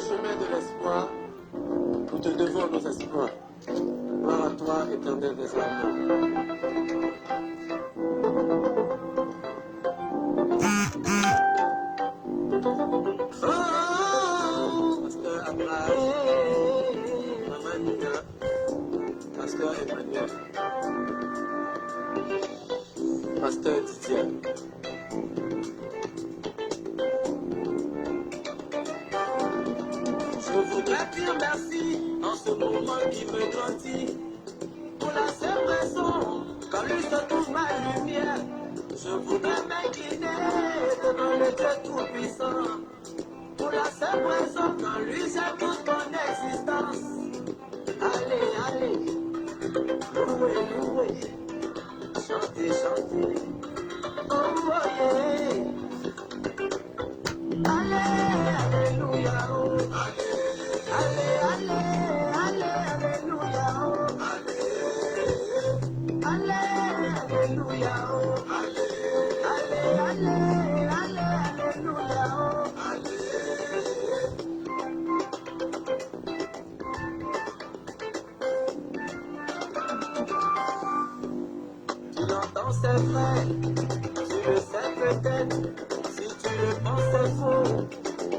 chemin de l'espoir, nous te devons nos espoirs. Gloire à toi, éternel des armées. Pasteur Abraham, Maman Nina, Pasteur Emmanuel, Pasteur Didier. Je voudrais dire merci en ce moment qui me grandit. Pour la seule raison, quand lui se trouve ma lumière, je voudrais m'incliner devant le Dieu Tout-Puissant. Pour la seule raison, quand lui c'est toute mon existence. Allez, allez, louez, louez, chantez, chantez. Oh, oh yeah. Allez, alléluia, oh. Allez, allez, allez, alléluia, oh. Allez, alléluia, oh. Allez, allez, allez, alléluia, oh. Tu l'entends, c'est vrai, tu le sais peut-être, si tu le penses, c'est faux,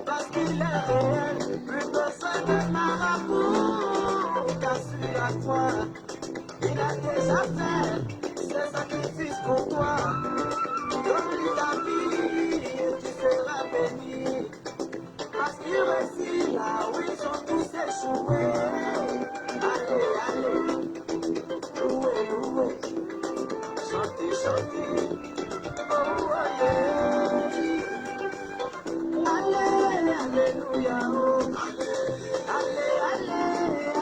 parce qu'il est réel, plus besoin de marabout, car sur la croix, il a déjà fait ses sacrifices pour toi. Donne-lui ta vie et tu seras béni, parce qu'il réussit là où ils ont tous échoué. Allez, allez, louez, louez. Chantez, chantez, oh, oh yeah. Allez, alléluia, oh. Allez, allez,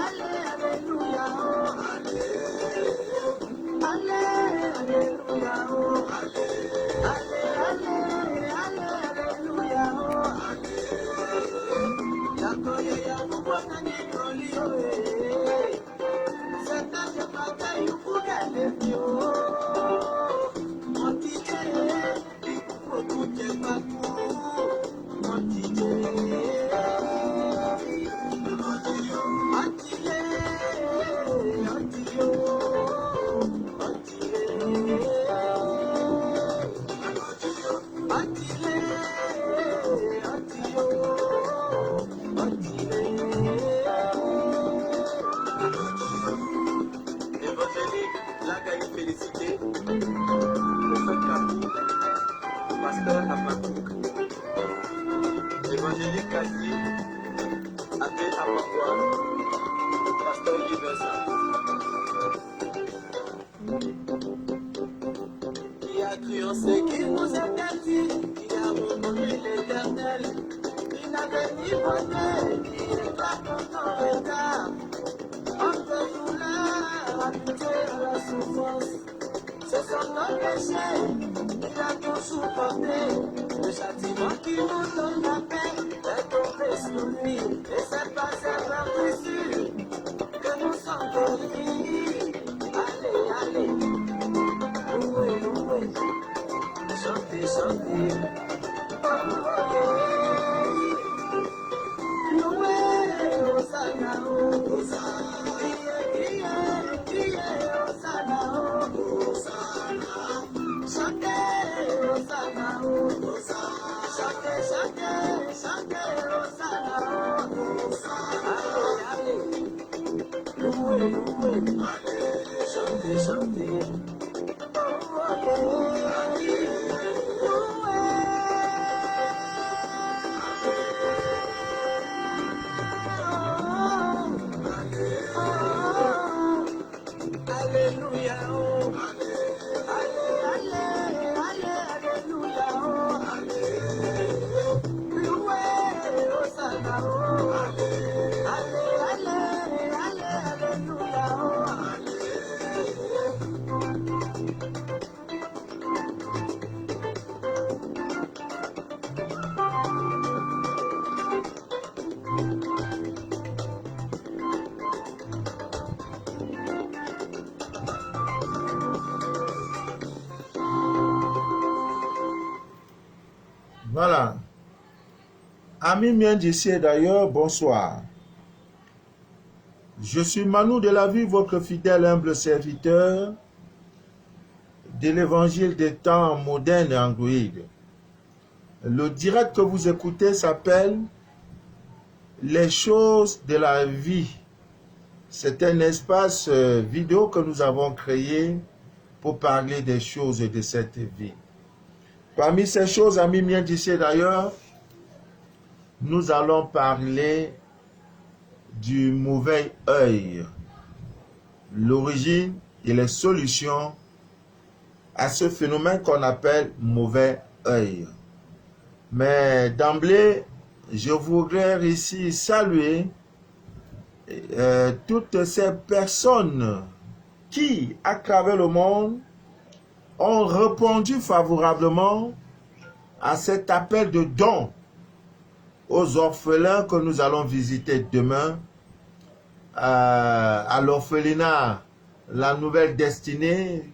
allez, alléluia, oh. Allez, alléluia, oh. Allez, allez, allez, alléluia, oh. Yakoye ya mubona nikolio, c'est un de bataille pour gagner bio. Félicité pour cette famille, Pasteur Habakouk, évangélique Kazi, Abbé Amakwa, Pasteur Yves, qui a cru en ce qu'il nous était dit, qui a reconnu l'Éternel, qui n'avait ni bonheur, ni état dans ton regard. Entre douleur, habitué à la souffrance, c'est son nom péché, il a tout supporté. Le châtiment qui nous donne la paix est tombé sur lui, et c'est pas sa vertu que nous sommes guéris. Allez, allez, louez, louez, chantez, chantez. Oh, oh, yeah. Louez, Hosanna, oh, Hosanna. Chantez, chantez. Alléluia, oh. Allez, allez, allez, alléluia, oh. Loué, Hosanna, oh. Allez, allez, allez, alléluia, oh. Voilà. Amis miens d'ici et d'ailleurs, bonsoir. Je suis Manu de la vie, votre fidèle humble serviteur de l'évangile des temps modernes et Android. Le direct que vous écoutez s'appelle Les choses de la vie. C'est un espace vidéo que nous avons créé pour parler des choses de cette vie. Parmi ces choses, amis miens d'ici et d'ailleurs, nous allons parler du mauvais œil, l'origine et les solutions à ce phénomène qu'on appelle mauvais œil. Mais d'emblée, je voudrais ici saluer toutes ces personnes qui, à travers le monde, ont répondu favorablement à cet appel de dons aux orphelins que nous allons visiter demain à l'orphelinat La Nouvelle Destinée,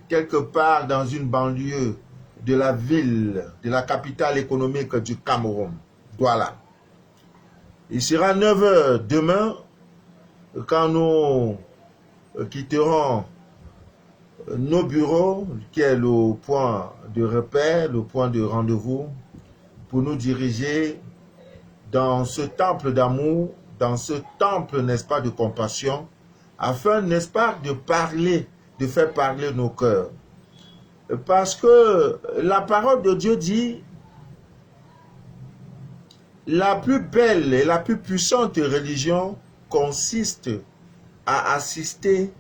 quelque part dans une banlieue de la ville, de la capitale économique du Cameroun, Douala. Il sera 9 h demain quand nous quitterons nos bureaux, qui est le point de repère, le point de rendez-vous, pour nous diriger dans ce temple d'amour, dans ce temple, n'est-ce pas, de compassion, afin, n'est-ce pas, de parler, de faire parler nos cœurs. Parce que la parole de Dieu dit, la plus belle et la plus puissante religion consiste à assister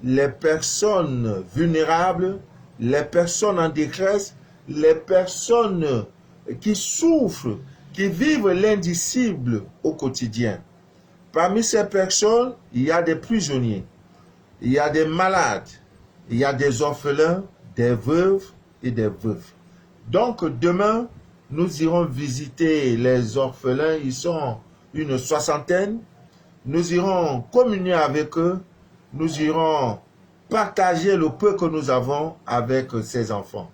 les personnes vulnérables, les personnes en détresse, les personnes qui souffrent, qui vivent l'indicible au quotidien. Parmi ces personnes, il y a des prisonniers, il y a des malades, il y a des orphelins, des veuves et des veuves. Donc demain, nous irons visiter les orphelins, ils sont une soixantaine. Nous irons communier avec eux, nous irons partager le peu que nous avons avec ces enfants.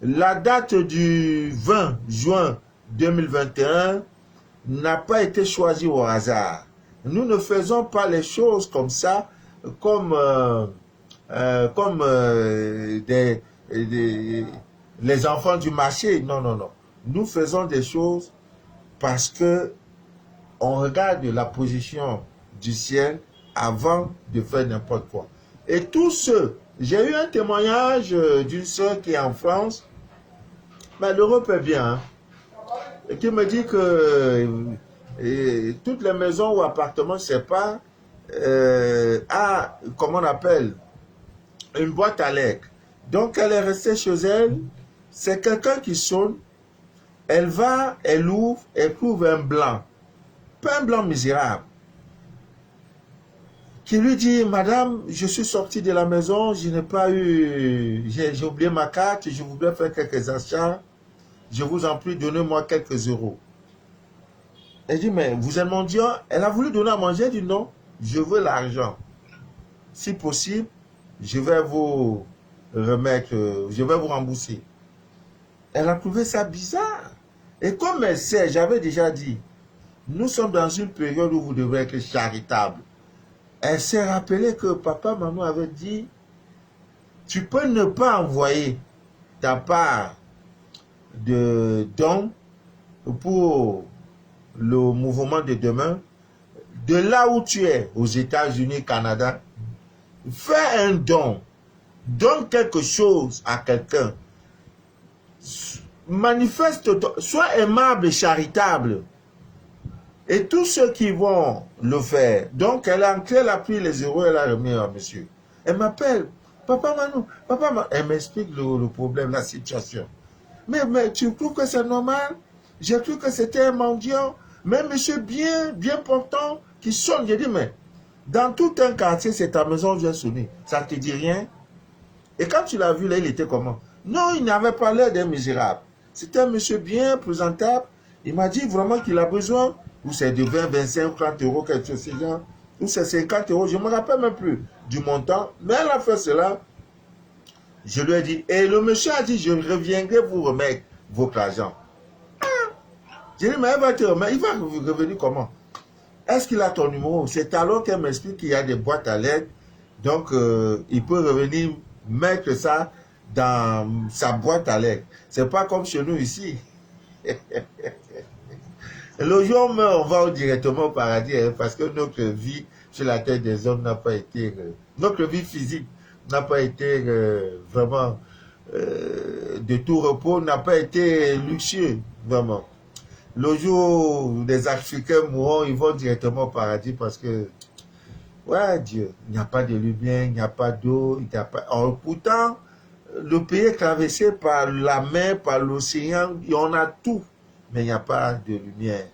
La date du 20 juin 2021 n'a pas été choisie au hasard. Nous ne faisons pas les choses comme ça, comme les enfants du marché. Non, non, non. Nous faisons des choses parce que on regarde la position du ciel avant de faire n'importe quoi. Et tous ceux, j'ai eu un témoignage d'une soeur qui est en France, mais l'Europe est bien, hein, et qui me dit que toutes les maisons ou appartements, je ne sais pas, a, comment on appelle, une boîte à lettres. Donc elle est restée chez elle, c'est quelqu'un qui sonne, elle va, elle ouvre, elle trouve un blanc. Pas un blanc misérable, qui lui dit, madame, je suis sorti de la maison, je n'ai pas eu, j'ai oublié ma carte, je voudrais faire quelques achats, je vous en prie, donnez-moi quelques euros. Elle dit, mais vous êtes mendiant? Elle a voulu donner à manger, elle dit non, je veux l'argent. Si possible, je vais vous remettre, je vais vous rembourser. Elle a trouvé ça bizarre. Et comme elle sait, j'avais déjà dit, nous sommes dans une période où vous devez être charitable. Elle s'est rappelée que papa, maman avait dit, tu peux ne pas envoyer ta part de dons pour le mouvement de demain, de là où tu es, aux États-Unis, Canada, fais un don, donne quelque chose à quelqu'un, manifeste, sois aimable et charitable. Et tous ceux qui vont le faire, donc elle a pris les euros, elle a remis à monsieur. Elle m'appelle, papa Manu, elle m'explique le problème, la situation. Mais tu trouves que c'est normal? J'ai cru que c'était un mendiant, mais monsieur bien portant, qui sonne. J'ai dit, mais dans tout un quartier, c'est ta maison vient sonner. Ça ne te dit rien? Et quand tu l'as vu là, il était comment? Non, il n'avait pas l'air d'un misérable. C'était un monsieur bien présentable. Il m'a dit vraiment qu'il a besoin. Ou c'est de 20, 25, 30 euros, quelque chose de genre. Ou c'est 50 euros, je ne me rappelle même plus du montant. Mais elle a fait cela. Je lui ai dit, et le monsieur a dit, je reviendrai vous remettre votre argent. J'ai dit, mais il va revenir comment? Est-ce qu'il a ton numéro? C'est alors qu'elle m'explique qu'il y a des boîtes à lettres. Donc, il peut revenir mettre ça dans sa boîte à lettres. C'est pas comme chez nous ici. Le jour où on meurt, on va directement au paradis, hein, parce que notre vie sur la terre des hommes n'a pas été... notre vie physique n'a pas été vraiment de tout repos, n'a pas été luxueux, vraiment. Le jour où les Africains mourront, ils vont directement au paradis parce que, ouais, Dieu, il n'y a pas de lumière, il n'y a pas d'eau, il n'y a pas... Or, pourtant, le pays est traversé par la mer, par l'océan, et on a tout, mais il n'y a pas de lumière.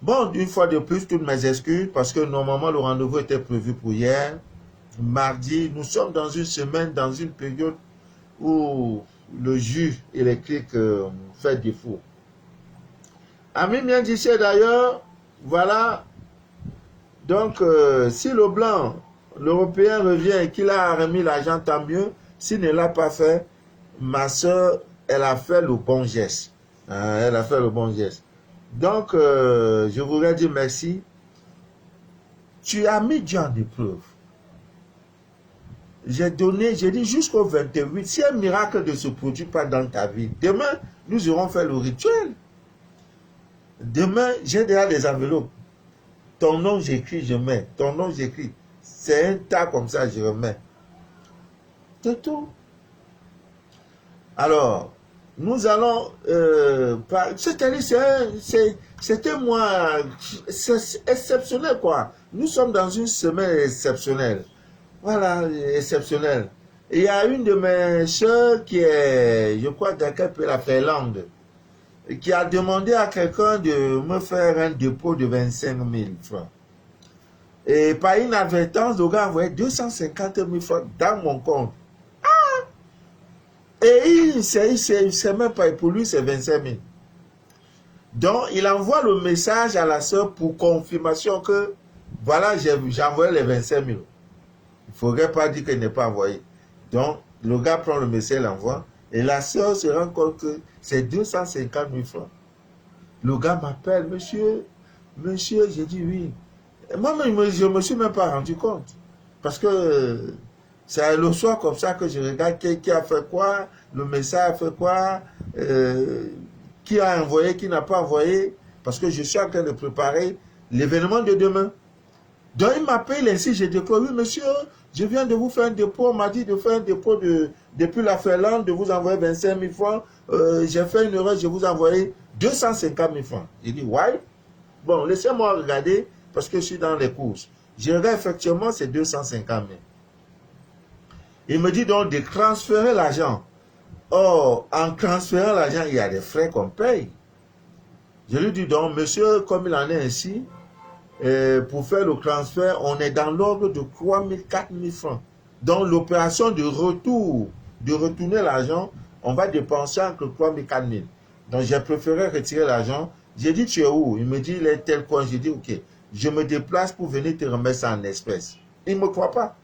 Bon, une fois de plus, toutes mes excuses, parce que normalement, le rendez-vous était prévu pour hier, mardi. Nous sommes dans une semaine, dans une période où le jus électrique fait défaut. Ami bien disait d'ailleurs, voilà, donc si le blanc, l'Européen revient et qu'il a remis l'argent, tant mieux. S'il ne l'a pas fait, ma soeur, elle a fait le bon geste. Hein, elle a fait le bon geste. Donc, je voudrais dire merci. Tu as mis Dieu en épreuve. J'ai dit jusqu'au 28, si un miracle ne se produit pas dans ta vie, demain, nous irons faire le rituel. Demain, j'ai déjà des enveloppes. Ton nom, j'écris, je mets. Ton nom, j'écris. C'est un tas comme ça, je remets. C'est tout. Alors, nous allons... c'était un mois exceptionnel, quoi. Nous sommes dans une semaine exceptionnelle. Voilà, exceptionnelle. Et il y a une de mes soeurs qui est, je crois, dans quel pays, la Finlande, qui a demandé à quelqu'un de me faire un dépôt de 25 000 francs. Et par inadvertance, le gars a envoyé 250 000 francs dans mon compte. Et il sait même pas, pour lui, c'est 25 000. Donc, il envoie le message à la soeur pour confirmation que, voilà, j'ai envoyé les 25 000. Il ne faudrait pas dire qu'il n'est pas envoyé. Donc, le gars prend le message, l'envoie, et la soeur se rend compte que c'est 250 000 francs. Le gars m'appelle, monsieur, j'ai dit oui. Moi-même, je ne me suis même pas rendu compte. Parce que c'est le soir comme ça que je regarde qui a fait quoi, le message a fait quoi, qui a envoyé, qui n'a pas envoyé. Parce que je suis en train de préparer l'événement de demain. Donc il m'appelle ainsi, j'ai dit, oui monsieur, je viens de vous faire un dépôt, on m'a dit de faire un dépôt depuis la Finlande, de vous envoyer 25 000 francs. J'ai fait une erreur, je vous ai envoyé 250 000 francs. Il dit, ouais. Bon, laissez-moi regarder, parce que je suis dans les courses. Je regarde effectivement, c'est 250 000. Il me dit donc de transférer l'argent. Or, en transférant l'argent, il y a des frais qu'on paye. Je lui dis donc, monsieur, comme il en est ainsi, pour faire le transfert, on est dans l'ordre de 3 000, 4 000 francs. Donc, l'opération de retour, de retourner l'argent, on va dépenser entre 3 000 et 4 000. Donc, j'ai préféré retirer l'argent. J'ai dit, tu es où? Il me dit, il est tel coin. J'ai dit, ok, je me déplace pour venir te remettre ça en espèces. Il ne me croit pas.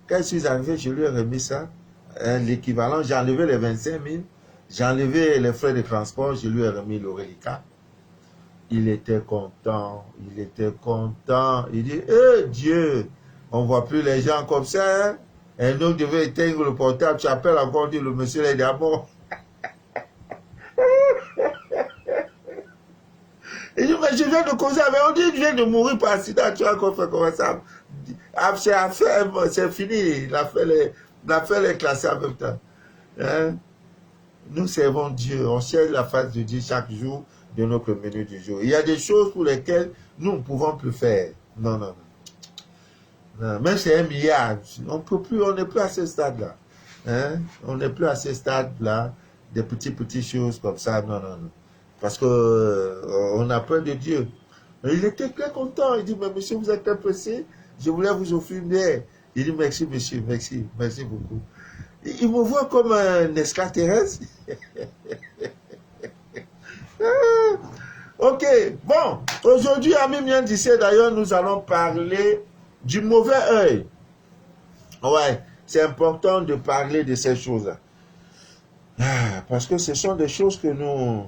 Quand je suis arrivé, je lui ai remis ça, l'équivalent. J'ai enlevé les 25 000, j'ai enlevé les frais de transport, je lui ai remis le reliquat. Il était content, il était content. Il dit, Dieu, on ne voit plus les gens comme ça. Hein? Un autre devait éteindre le portable, tu appelles encore, dit, le monsieur est d'abord. Il dit, mais je viens de causer avec, on dit, je viens de mourir par accident, tu as encore fait comme ça. C'est fini, il a fait les classer en même temps. Hein? Nous servons Dieu, on cherche la face de Dieu chaque jour de notre menu du jour. Il y a des choses pour lesquelles nous ne pouvons plus faire. Non, non, non. Non, même c'est 1 milliard, on peut plus, on n'est plus à ce stade-là. Hein? On n'est plus à ce stade-là, des petites choses comme ça. Non, non, non. Parce que on a peur de Dieu. Il était très content. Il dit, mais monsieur, vous êtes pressé. Je voulais vous offrir une bière. Il dit, merci, monsieur, merci beaucoup. Il me voit comme un extraterrestre. Ok, bon, aujourd'hui, Ami Mien disait d'ailleurs, nous allons parler du mauvais œil. Ouais, c'est important de parler de ces choses-là. Parce que ce sont des choses que nous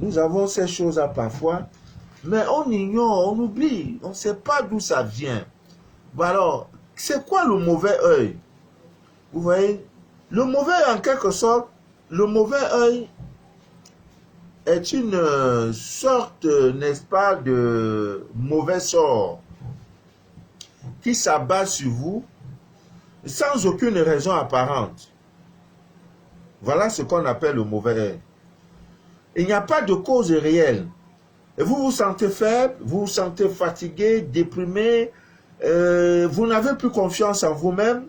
Nous avons ces choses-là parfois, mais on ignore, on oublie, on ne sait pas d'où ça vient. Bon alors, c'est quoi le mauvais œil? Vous voyez, le mauvais œil, en quelque sorte, le mauvais œil est une sorte, n'est-ce pas, de mauvais sort qui s'abat sur vous sans aucune raison apparente. Voilà ce qu'on appelle le mauvais œil. Il n'y a pas de cause réelle. Et vous vous sentez faible, vous vous sentez fatigué, déprimé, vous n'avez plus confiance en vous-même,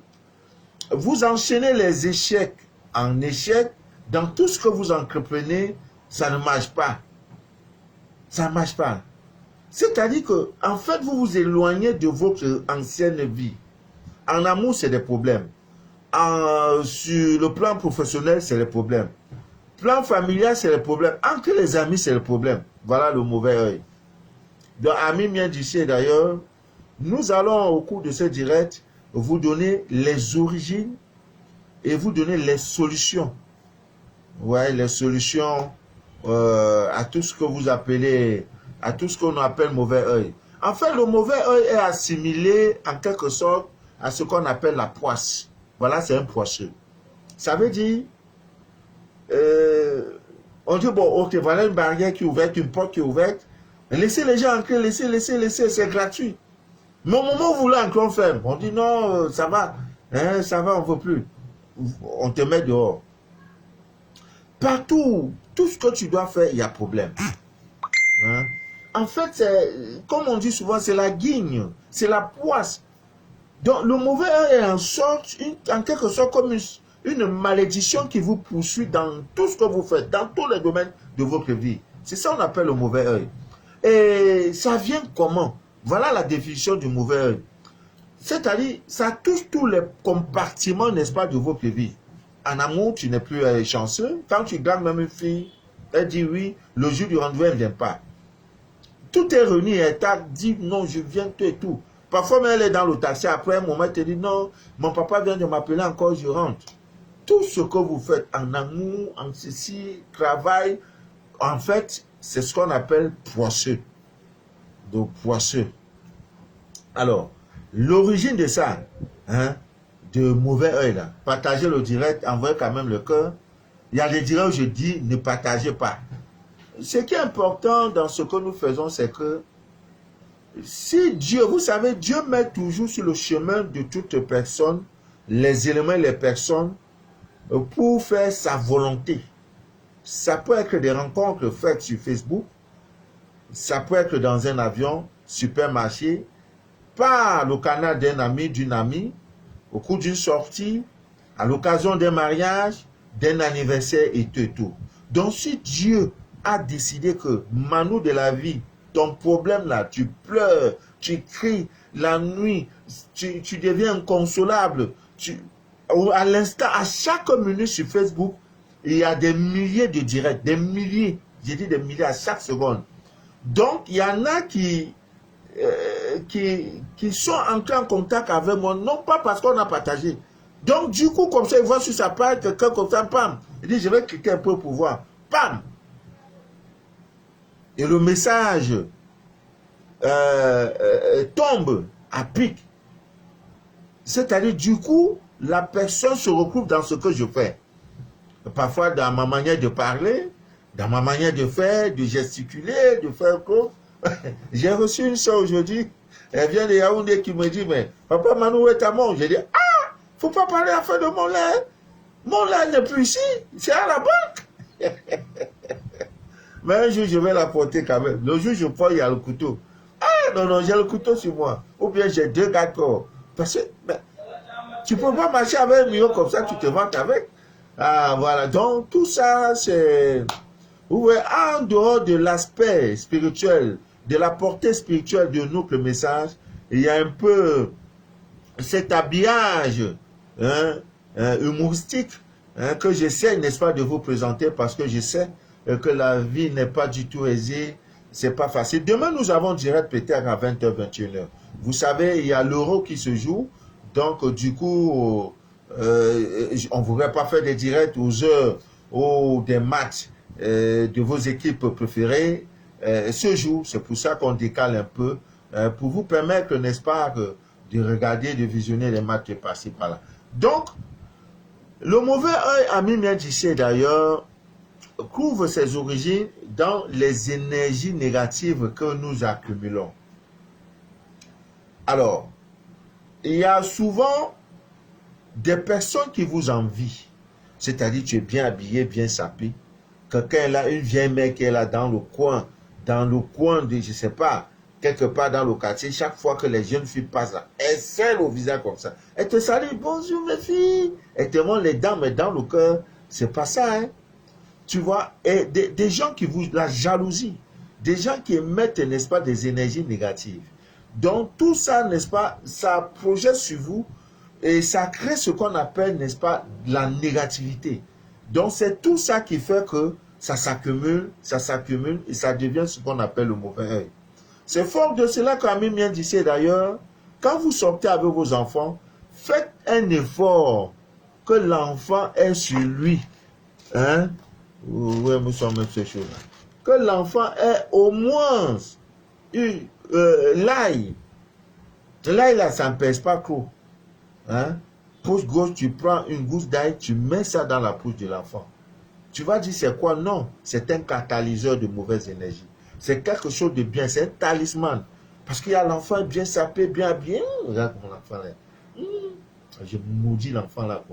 vous enchaînez les échecs en échecs, dans tout ce que vous entreprenez, ça ne marche pas. Ça ne marche pas. C'est-à-dire que, en fait, vous vous éloignez de votre ancienne vie. En amour, c'est des problèmes. Sur le plan professionnel, c'est les problèmes. Plan familial, c'est le problème. Entre les amis, c'est le problème. Voilà le mauvais œil. Donc, Ami vient d'ici d'ailleurs, nous allons au cours de ce direct vous donner les origines et vous donner les solutions. Ouais, les solutions à tout ce que vous appelez, à tout ce qu'on appelle mauvais œil. En fait, le mauvais œil est assimilé en quelque sorte à ce qu'on appelle la poisse. Voilà, c'est un poisseux. Ça veut dire on dit, bon, ok, voilà une barrière qui est ouverte, une porte qui est ouverte. Laissez les gens entrer, laissez, c'est gratuit. Mais au moment où vous voulez entrer, on ferme. On dit, non, ça va, hein, ça va, on ne veut plus. On te met dehors. Partout, tout ce que tu dois faire, il y a problème. Hein? En fait, comme on dit souvent, c'est la guigne, c'est la poisse. Donc, le mauvais œil est en quelque sorte comme une malédiction qui vous poursuit dans tout ce que vous faites, dans tous les domaines de votre vie. C'est ça qu'on appelle le mauvais œil. Et ça vient comment? Voilà la définition du mauvais œil. C'est-à-dire, ça touche tous les compartiments, n'est-ce pas, de votre vie. En amour, tu n'es plus chanceux. Quand tu gagnes même une fille, elle dit oui, le jour du rendez-vous, elle ne vient pas. Tout est réuni, elle t'a dit non, je viens, tout et tout. Parfois, elle est dans le taxi, après un moment, elle te dit non, mon papa vient de m'appeler encore, je rentre. Tout ce que vous faites en amour, en ceci, travail, en fait, c'est ce qu'on appelle poisseux. Donc, poisseux. Alors, l'origine de ça, hein, de mauvais œil là, partagez le direct, envoyez quand même le cœur. Il y a des directs où je dis, ne partagez pas. Ce qui est important dans ce que nous faisons, c'est que si Dieu, vous savez, Dieu met toujours sur le chemin de toute personne les éléments, les personnes pour faire sa volonté. Ça peut être des rencontres faites sur Facebook, ça peut être dans un avion, supermarché, par le canal d'un ami, d'une amie, au cours d'une sortie, à l'occasion d'un mariage, d'un anniversaire et tout. Donc si Dieu a décidé que, Manu de la vie, ton problème là, tu pleures, tu cries la nuit, tu deviens inconsolable, à l'instant, à chaque minute sur Facebook, il y a des milliers de directs, des milliers, j'ai dit des milliers à chaque seconde. Donc, il y en a qui sont entrés en contact avec moi, non pas parce qu'on a partagé. Donc, du coup, comme ça, ils voient sur sa page quelqu'un comme ça, pam, il dit, je vais cliquer un peu pour voir, pam. Et le message tombe à pic. C'est-à-dire, du coup, la personne se retrouve dans ce que je fais. Parfois, dans ma manière de parler, dans ma manière de faire, de gesticuler, de faire quoi. J'ai reçu une soeur aujourd'hui, elle vient de Yaoundé qui me dit, mais papa Manu, où est ta montre? J'ai dit, ah, faut pas parler à faire de mon lait. Mon lait n'est plus ici, c'est à la banque. Mais un jour, je vais la porter quand même. Le jour, je prends, il y a le couteau. Ah, non, j'ai le couteau sur moi. Ou bien j'ai deux gâteaux. Parce que, mais, tu ne peux pas marcher avec un million comme ça, tu te vantes avec. Ah, voilà. Donc, tout ça, c'est... Vous voyez, en dehors de l'aspect spirituel, de la portée spirituelle de notre message, il y a un peu cet habillage humoristique que j'essaie, n'est-ce pas, de vous présenter parce que je sais que la vie n'est pas du tout aisée, c'est pas facile. Demain, nous avons direct peut-être à 20h, 21h. Vous savez, il y a l'euro qui se joue, donc du coup, on ne voudrait pas faire des directs aux heures ou des matchs de vos équipes préférées se joue. C'est pour ça qu'on décale un peu, pour vous permettre, n'est-ce pas, de regarder, de visionner les matchs passés par là. Donc, le mauvais œil, Ami Miendissé d'ailleurs, couvre ses origines dans les énergies négatives que nous accumulons. Alors, il y a souvent des personnes qui vous envient. C'est-à-dire, tu es bien habillé, bien sapé. Quelqu'un est là, une vieille mère qui est là dans le coin de, je ne sais pas, quelque part dans le quartier, chaque fois que les jeunes filles passent là, elle serre au visage comme ça. Elle te salue, bonjour mes filles. Elle te montre les dents, mais dans le cœur, c'est pas ça, hein. Tu vois, et des gens qui vous, la jalousie, des gens qui émettent, n'est-ce pas, des énergies négatives. Donc, tout ça, n'est-ce pas, ça projette sur vous et ça crée ce qu'on appelle, n'est-ce pas, la négativité. Donc, c'est tout ça qui fait que ça s'accumule et ça devient ce qu'on appelle le mauvais œil. C'est fort de cela qu'Ami vient d'ici d'ailleurs, quand vous sortez avec vos enfants, faites un effort que l'enfant ait sur lui. Hein? Oui, nous sommes même ces choses-là. Que l'enfant ait au moins l'ail. L'ail, là, ça ne pèse pas trop. Hein? Pouce gauche, tu prends une gousse d'ail, tu mets ça dans la bouche de l'enfant. Tu vas dire, c'est quoi? Non, c'est un catalyseur de mauvaise énergie. C'est quelque chose de bien, c'est un talisman. Parce qu'il y a l'enfant bien sapé, bien bien. Regarde mon enfant là. Je maudis l'enfant là.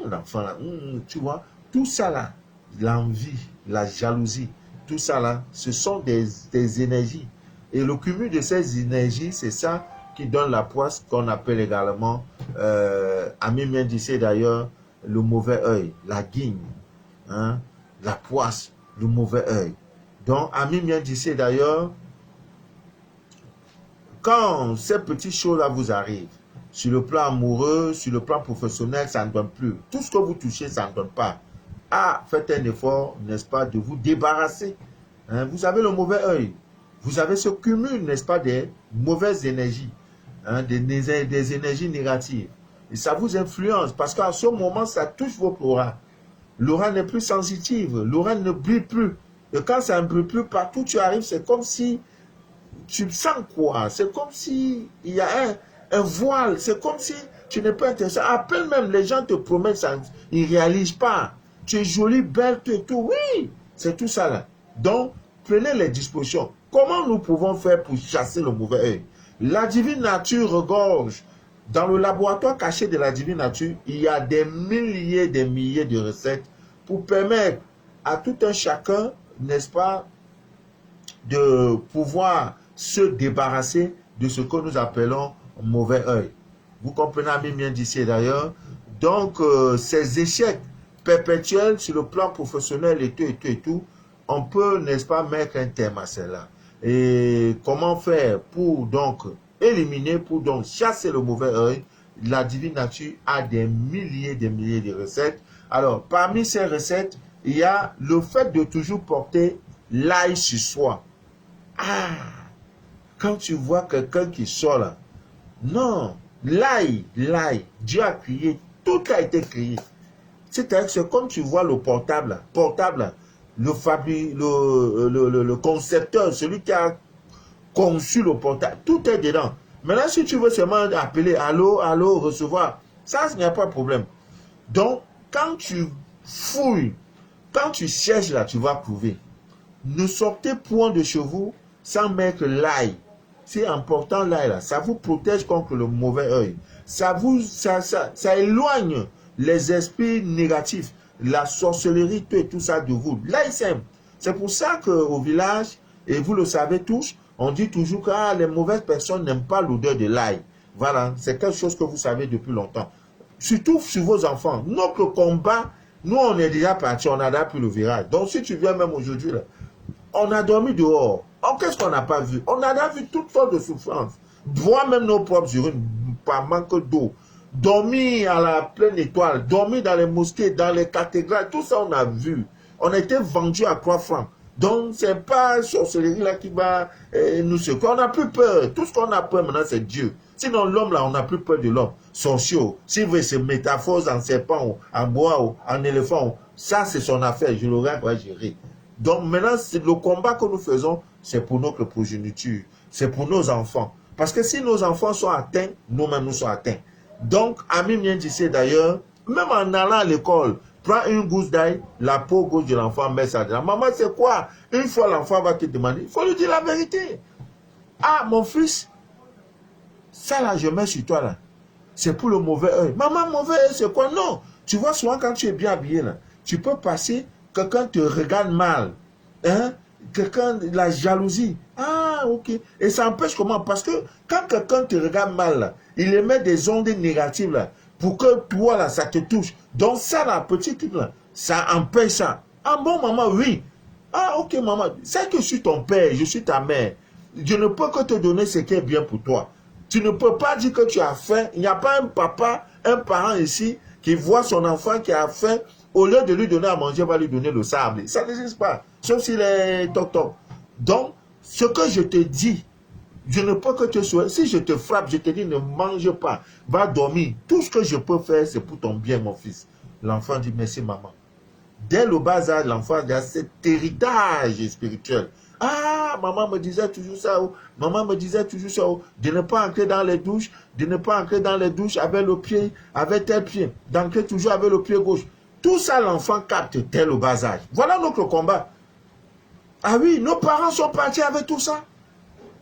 L'enfant là. Tu vois, tout ça là, l'envie, la jalousie, tout ça là, ce sont des énergies. Et le cumul de ces énergies, c'est ça qui donne la poisse qu'on appelle également, Ami Miendissé d'ailleurs, le mauvais œil, la guigne, hein, la poisse, le mauvais œil. Donc, Ami Miendissé d'ailleurs, quand ces petites choses-là vous arrivent, sur le plan amoureux, sur le plan professionnel, ça ne donne plus. Tout ce que vous touchez, ça ne donne pas. Ah, faites un effort, n'est-ce pas, de vous débarrasser. Hein, vous avez le mauvais œil. Vous avez ce cumul, n'est-ce pas, des mauvaises énergies, hein, des énergies négatives. Et ça vous influence parce qu'à ce moment, ça touche votre aura. L'aura n'est plus sensitive, l'aura ne brille plus. Et quand ça ne brille plus, partout où tu arrives, c'est comme si tu sens quoi? C'est comme si il y a un voile. C'est comme si tu n'es pas intéressant. À peine même les gens te promettent ça, ils ne réalisent pas. Tu es jolie, belle, tout et tout. Oui, c'est tout ça là. Donc, prenez les dispositions. Comment nous pouvons faire pour chasser le mauvais œil? La divine nature regorge. Dans le laboratoire caché de la divine nature, il y a des milliers de recettes pour permettre à tout un chacun, n'est-ce pas, de pouvoir se débarrasser de ce que nous appelons mauvais œil. Vous comprenez, Ami Miendissé d'ailleurs. Donc, ces échecs perpétuels sur le plan professionnel et tout, on peut, n'est-ce pas, mettre un terme à cela. Et comment faire pour donc éliminer, pour donc chasser le mauvais œil? La divine nature a des milliers de recettes. Alors, parmi ces recettes, il y a le fait de toujours porter l'ail sur soi. Ah, quand tu vois quelqu'un qui sort là, non, l'ail, Dieu a créé, tout a été créé. C'est-à-dire que c'est comme tu vois le portable, le concepteur, celui qui a conçu le portable, tout est dedans. Maintenant, si tu veux seulement appeler, allô, recevoir, ça, il n'y a pas de problème. Donc, quand tu fouilles, quand tu cherches là, tu vas trouver. Ne sortez point de chez vous sans mettre l'ail. C'est important l'ail là. Ça vous protège contre le mauvais œil. Ça éloigne les esprits négatifs, la sorcellerie, tout ça de vous. L'ail simple. C'est pour ça qu'au village, et vous le savez tous, on dit toujours que les mauvaises personnes n'aiment pas l'odeur de l'ail. Voilà, c'est quelque chose que vous savez depuis longtemps. Surtout sur vos enfants. Notre combat, nous on est déjà partis, on a déjà pris le virage. Donc si tu viens même aujourd'hui là, on a dormi dehors. Oh, qu'est-ce qu'on n'a pas vu? On a vu toutes sortes de souffrances. Boire même nos propres urines par manque d'eau. Dormir à la pleine étoile. Dormir dans les mosquées, dans les cathédrales. Tout ça, on a vu. On a été vendu à 3 francs. Donc, ce n'est pas sorcellerie là qui va nous secouer. On n'a plus peur. Tout ce qu'on a peur maintenant, c'est Dieu. Sinon, l'homme là, on n'a plus peur de l'homme. Sociaux. S'il veut se métamorphose en serpent, en bois, en éléphant, ça, c'est son affaire. Je l'aurais pas géré. Donc maintenant, le combat que nous faisons, c'est pour notre progéniture, c'est pour nos enfants. Parce que si nos enfants sont atteints, nous-mêmes nous sommes atteints. Donc, Ami vient d'ici d'ailleurs, même en allant à l'école, prends une gousse d'ail, la peau gauche de l'enfant, met ça dedans. Maman, c'est quoi? Une fois l'enfant va te demander, il faut lui dire la vérité. Ah, mon fils, ça là, je mets sur toi là. C'est pour le mauvais œil. Maman, mauvais œil, c'est quoi? Non. Tu vois, souvent quand tu es bien habillé là, tu peux passer, quelqu'un te regarde mal. Hein? Quelqu'un, la jalousie. Ah, ok. Et ça empêche comment? Parce que quand quelqu'un te regarde mal là, il émet des ondes négatives là, pour que toi là, ça te touche. Donc ça là, petit truc là, ça empêche ça. Ah bon, maman, oui. Ah, ok, maman. C'est que je suis ton père, je suis ta mère. Je ne peux que te donner ce qui est bien pour toi. Tu ne peux pas dire que tu as faim. Il n'y a pas un papa, un parent ici qui voit son enfant qui a faim. Au lieu de lui donner à manger, va lui donner le sable. Ça n'existe pas. Sauf s'il est toc-toc. Donc, ce que je te dis, je ne peux que te souhaiter. Si je te frappe, je te dis ne mange pas. Va dormir. Tout ce que je peux faire, c'est pour ton bien, mon fils. L'enfant dit merci, maman. Dès le bas âge, l'enfant a cet héritage spirituel. Ah, maman me disait toujours ça. Oh. Maman me disait toujours ça. Oh. De ne pas entrer dans les douches. De ne pas entrer dans les douches avec le pied, avec tel pied. D'entrer toujours avec le pied gauche. Tout ça, l'enfant capte dès le bas âge. Voilà notre combat. Ah oui, nos parents sont partis avec tout ça.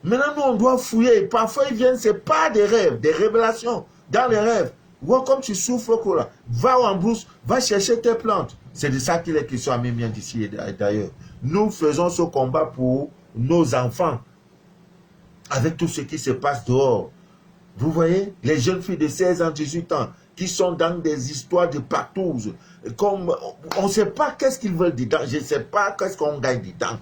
Maintenant, nous, on doit fouiller. Parfois, ils viennent, ce n'est pas des rêves, des révélations. Dans les rêves, vois comme tu souffres, là. Va en brousse, va chercher tes plantes. C'est de ça qu'il est question à Mimien d'ici et d'ailleurs. Nous faisons ce combat pour nos enfants, avec tout ce qui se passe dehors. Vous voyez, les jeunes filles de 16 ans, 18 ans, qui sont dans des histoires de partous. Comme on ne sait pas qu'est-ce qu'ils veulent dedans. Je ne sais pas qu'est-ce qu'on gagne dedans.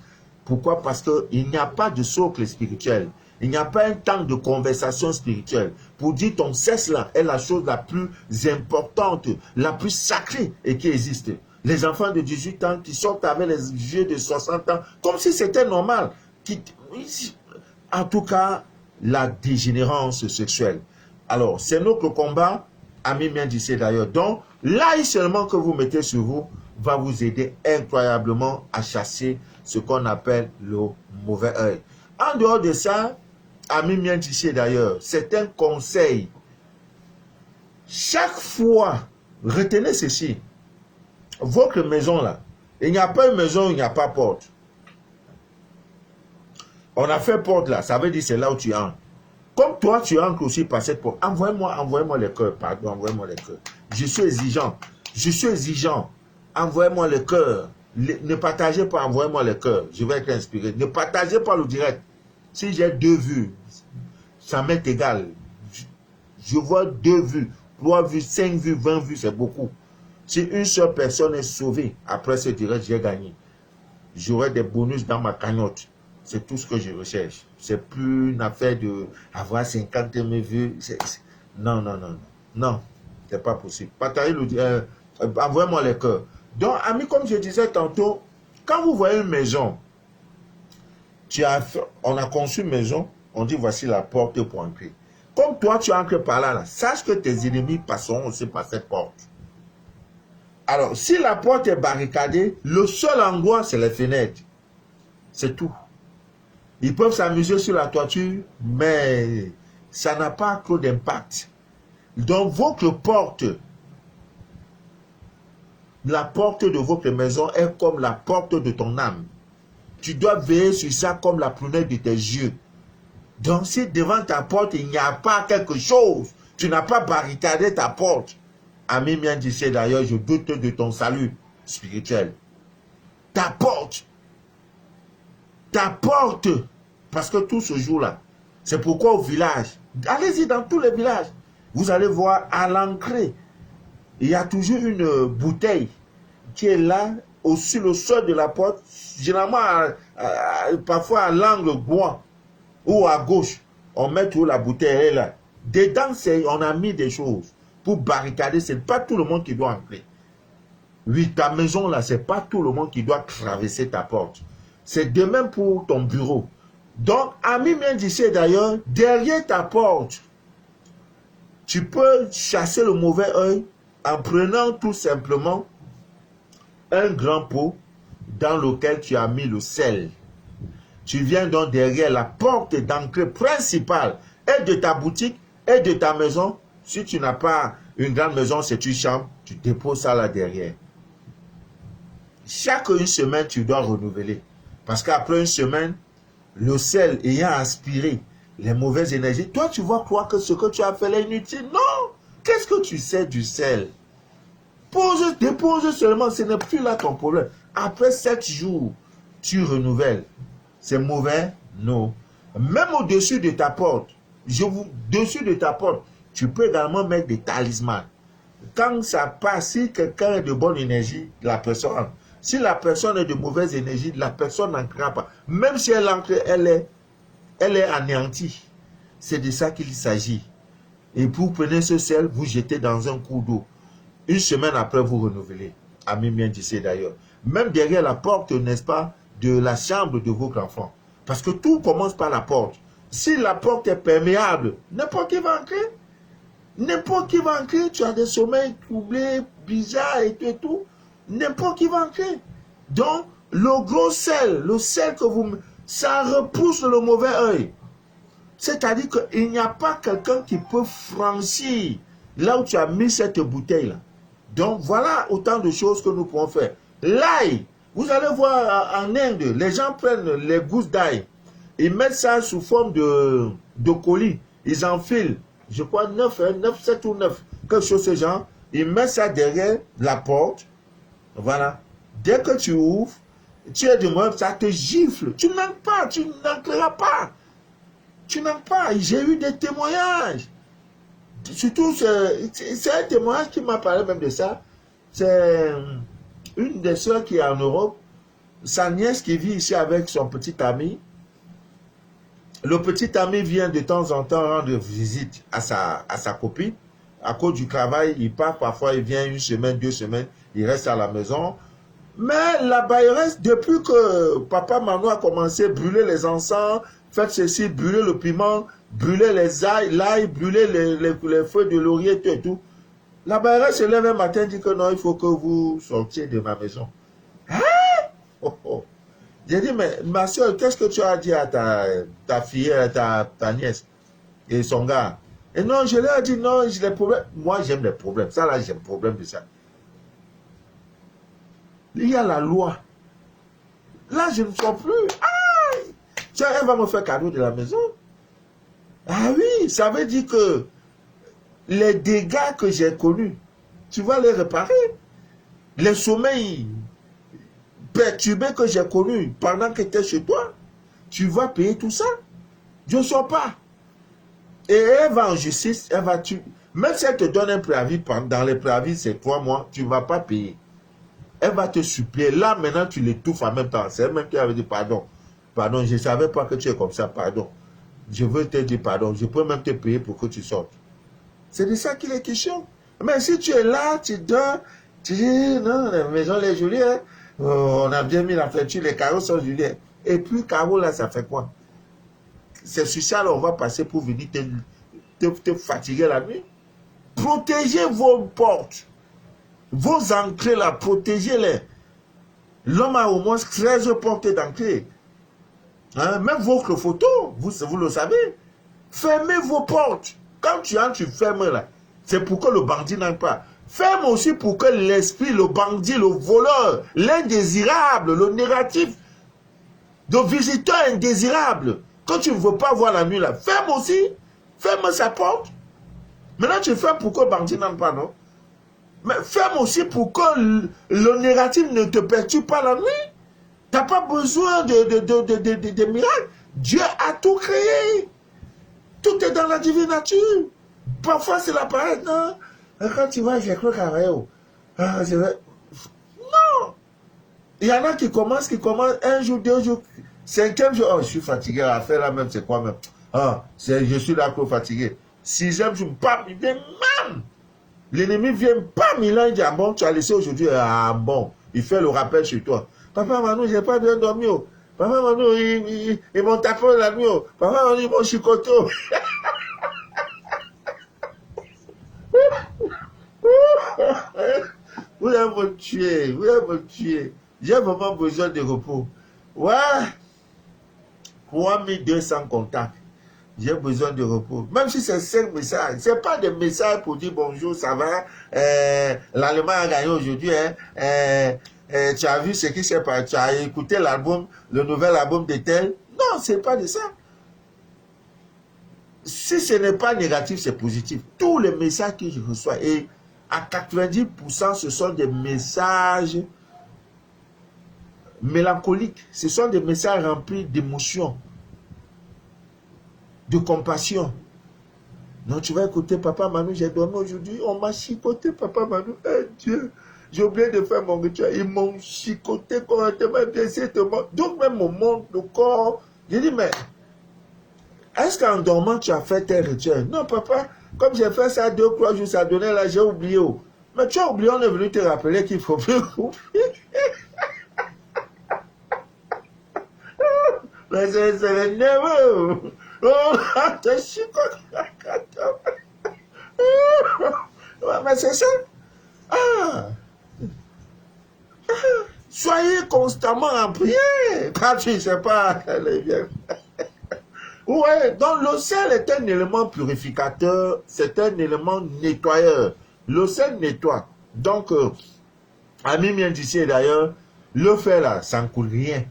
Pourquoi? Parce qu'il n'y a pas de socle spirituel. Il n'y a pas un temps de conversation spirituelle. Pour dire ton sexe là est la chose la plus importante, la plus sacrée et qui existe. Les enfants de 18 ans qui sortent avec les vieux de 60 ans, comme si c'était normal. En tout cas, la dégénérance sexuelle. Alors, c'est notre combat, Ami bien d'ici d'ailleurs. Donc, l'ail seulement que vous mettez sur vous va vous aider incroyablement à chasser ce qu'on appelle le mauvais œil. En dehors de ça, Ami bien d'ici d'ailleurs, c'est un conseil. Chaque fois, retenez ceci. Votre maison là, il n'y a pas une maison où il n'y a pas porte. On a fait porte là, ça veut dire c'est là où tu entres. Comme toi, tu entres aussi par cette porte. Envoyez-moi les cœurs, pardon, envoyez-moi les cœurs. Je suis exigeant. Je suis exigeant. Envoyez-moi les cœurs. Ne partagez pas, envoyez-moi les cœurs. Je vais être inspiré. Ne partagez pas le direct. Si j'ai 2 vues, ça m'est égal. Je vois 2 vues, 3 vues, 5 vues, 20 vues, c'est beaucoup. Si une seule personne est sauvée, après ce direct, j'ai gagné. J'aurai des bonus dans ma cagnotte. C'est tout ce que je recherche. C'est plus une affaire de avoir 50 000 vues. Non, non, non, non. Non, c'est pas possible. Partagez envoyez-moi les cœurs. Donc, amis, comme je disais tantôt, quand vous voyez une maison, on a conçu une maison, on dit voici la porte pour entrer. Comme toi, tu entres par là, sache que tes ennemis passeront aussi par cette porte. Alors, si la porte est barricadée, le seul endroit, c'est les fenêtres. C'est tout. Ils peuvent s'amuser sur la toiture, mais ça n'a pas trop d'impact. Donc, votre porte, la porte de votre maison est comme la porte de ton âme. Tu dois veiller sur ça comme la prunelle de tes yeux. Donc, si devant ta porte, il n'y a pas quelque chose, tu n'as pas barricadé ta porte. Ami bien d'ici d'ailleurs, je doute de ton salut spirituel. Ta porte, parce que tout ce jour-là, c'est pourquoi au village, allez-y dans tous les villages, vous allez voir à l'entrée, il y a toujours une bouteille qui est là, sur le sol de la porte, généralement parfois à l'angle droit ou à gauche, on met toujours la bouteille, elle est là. Dedans, on a mis des choses pour barricader, ce n'est pas tout le monde qui doit entrer. Oui, ta maison là, ce n'est pas tout le monde qui doit traverser ta porte. C'est de même pour ton bureau. Donc, Ami bien d'ici d'ailleurs, derrière ta porte, tu peux chasser le mauvais œil en prenant tout simplement un grand pot dans lequel tu as mis le sel. Tu viens donc derrière la porte d'entrée principale et de ta boutique et de ta maison. Si tu n'as pas une grande maison, c'est une chambre, tu déposes ça là derrière. Chaque une semaine, tu dois renouveler. Parce qu'après une semaine, le sel ayant aspiré les mauvaises énergies, toi tu vas croire que ce que tu as fait est inutile. Non! Qu'est-ce que tu sais du sel? Dépose seulement, ce n'est plus là ton problème. Après 7 jours, tu renouvelles. C'est mauvais? Non. Même au-dessus de ta porte, dessus de ta porte, tu peux également mettre des talismans. Quand ça passe, si quelqu'un est de bonne énergie, la personne entre. Si la personne est de mauvaise énergie, la personne n'entrera pas. Même si elle entre, elle est anéantie. C'est de ça qu'il s'agit. Et pour prendre ce sel, vous jetez dans un cours d'eau. Une semaine après, vous renouvelez. Ami bien d'ici d'ailleurs. Même derrière la porte, n'est-ce pas, de la chambre de votre enfant. Parce que tout commence par la porte. Si la porte est perméable, n'importe qui va entrer. N'importe qui va entrer. Tu as des sommeils troublés, bizarres et tout. N'importe qui va entrer. Donc, le gros sel, le sel que vous... ça repousse le mauvais œil. C'est-à-dire qu'il n'y a pas quelqu'un qui peut franchir là où tu as mis cette bouteille-là. Donc, voilà autant de choses que nous pouvons faire. L'ail, vous allez voir en Inde, les gens prennent les gousses d'ail. Ils mettent ça sous forme de colis. Ils enfilent, je crois, 7 ou 9, quelque chose de ce genre. Ils mettent ça derrière la porte. Voilà. Dès que tu ouvres, tu es de moi, ça te gifle. Tu n'entres pas, tu n'entreras pas. Tu n'entres pas. J'ai eu des témoignages. Surtout, c'est un témoignage qui m'a parlé même de ça. C'est une des soeurs qui est en Europe. Sa nièce qui vit ici avec son petit ami. Le petit ami vient de temps en temps rendre visite à sa copine. À cause du travail, il part parfois, il vient 1 semaine, 2 semaines, il reste à la maison. Mais là-bas, il reste depuis que papa Mano a commencé à brûler les encens, faire ceci, brûler le piment, brûler l'ail, brûler les feuilles de laurier et tout. Là-bas, il se lève un matin et dit que non, il faut que vous sortiez de ma maison. Hein? Oh, oh. J'ai dit, mais ma soeur, qu'est-ce que tu as dit à ta fille, à ta nièce et son gars? Et non, je leur ai dit, non, j'ai des problèmes. Moi, j'aime les problèmes. Ça, là, j'ai un problème de ça. Il y a la loi. Là, je ne sors plus. Aïe! Tiens, elle va me faire cadeau de la maison. Ah oui, ça veut dire que les dégâts que j'ai connus, tu vas les réparer. Les sommeils perturbés que j'ai connus pendant que tu étais chez toi, tu vas payer tout ça. Je ne sors pas. Et elle va en justice, elle va tuer. Même si elle te donne un préavis, dans les préavis, c'est 3 mois, tu ne vas pas payer. Elle va te supplier. Là, maintenant, tu l'étouffes en même temps. C'est elle-même qui avait dit pardon. Pardon, je ne savais pas que tu es comme ça, pardon. Je veux te dire pardon. Je peux même te payer pour que tu sortes. C'est de ça qu'il est question. Mais si tu es là, tu dors, tu dis non, la maison, les Juliens, on a bien mis la peinture, les carreaux sont Juliens. Et puis, carreaux là, ça fait quoi? C'est sur ça, là, on va passer pour venir te fatiguer la nuit. Protégez vos portes. Vos entrées là, protégez-les. L'homme a au moins 13 portes d'entrée. Hein? Même votre photo, vous le savez. Fermez vos portes. Quand tu entres, tu fermes là. C'est pour que le bandit n'entre pas. Ferme aussi pour que l'esprit, le bandit, le voleur, l'indésirable, le négatif, le visiteur indésirable, que tu ne veux pas voir la nuit là, ferme aussi. Ferme sa porte. Maintenant, tu fermes pour que le bandit n'entre pas, non? Mais ferme aussi pour que le négatif ne te perturbe pas la nuit. Tu n'as pas besoin de miracles. Dieu a tout créé. Tout est dans la divine nature. Parfois, c'est la parole. Non, quand tu vois, j'ai cru travailler. Non. Il y en a qui commencent 1 jour, 2 jours, 5e jour. Oh, je suis fatigué. La faire là même, c'est quoi même? Ah, je suis là trop fatigué. 6e jour, bam, il vient, bam. L'ennemi vient, bam, il a dit, ah bon, tu as laissé aujourd'hui, ah bon, il fait le rappel sur toi. Papa Manu, j'ai pas bien dormi. Oh. Papa Manu, ils m'ont tapé la nuit. Oh. Papa Manu, ils m'ont chicoté. Oh. Vous allez me tuer, vous allez me tuer. J'ai vraiment besoin de repos. Ouais, 3200 contacts. J'ai besoin de repos. Même si c'est 5 messages, ce n'est pas des messages pour dire bonjour, ça va, l'Allemagne a gagné aujourd'hui, hein, tu as vu ce qui s'est passé, tu as écouté l'album, le nouvel album de tel. Non, ce n'est pas de ça. Si ce n'est pas négatif, c'est positif. Tous les messages que je reçois, et à 90%, ce sont des messages mélancoliques. Ce sont des messages remplis d'émotions, de compassion. Non, tu vas écouter, papa Manu, j'ai dormi aujourd'hui, on m'a chicoté, papa Manu, Dieu, j'ai oublié de faire mon rituel, ils m'ont chicoté correctement, bien sûr, donc même mon monde, le corps, j'ai dit, mais est-ce qu'en dormant, tu as fait tes rituels? Non, papa, comme j'ai fait ça 2-3 jours, ça donnait là, j'ai oublié. Oh. Mais tu as oublié, on est venu te rappeler qu'il faut plus oublier. Mais c'est le nerveux. Oh, t'es chicoté. Mais c'est ça. Ah. Soyez constamment en prière. Quand tu ne sais pas, elle est bien. Ouais, donc le sel est un élément purificateur, c'est un élément nettoyeur. Le sel nettoie. Donc, ami vient d'ici d'ailleurs, le fait là, ça ne coûte rien.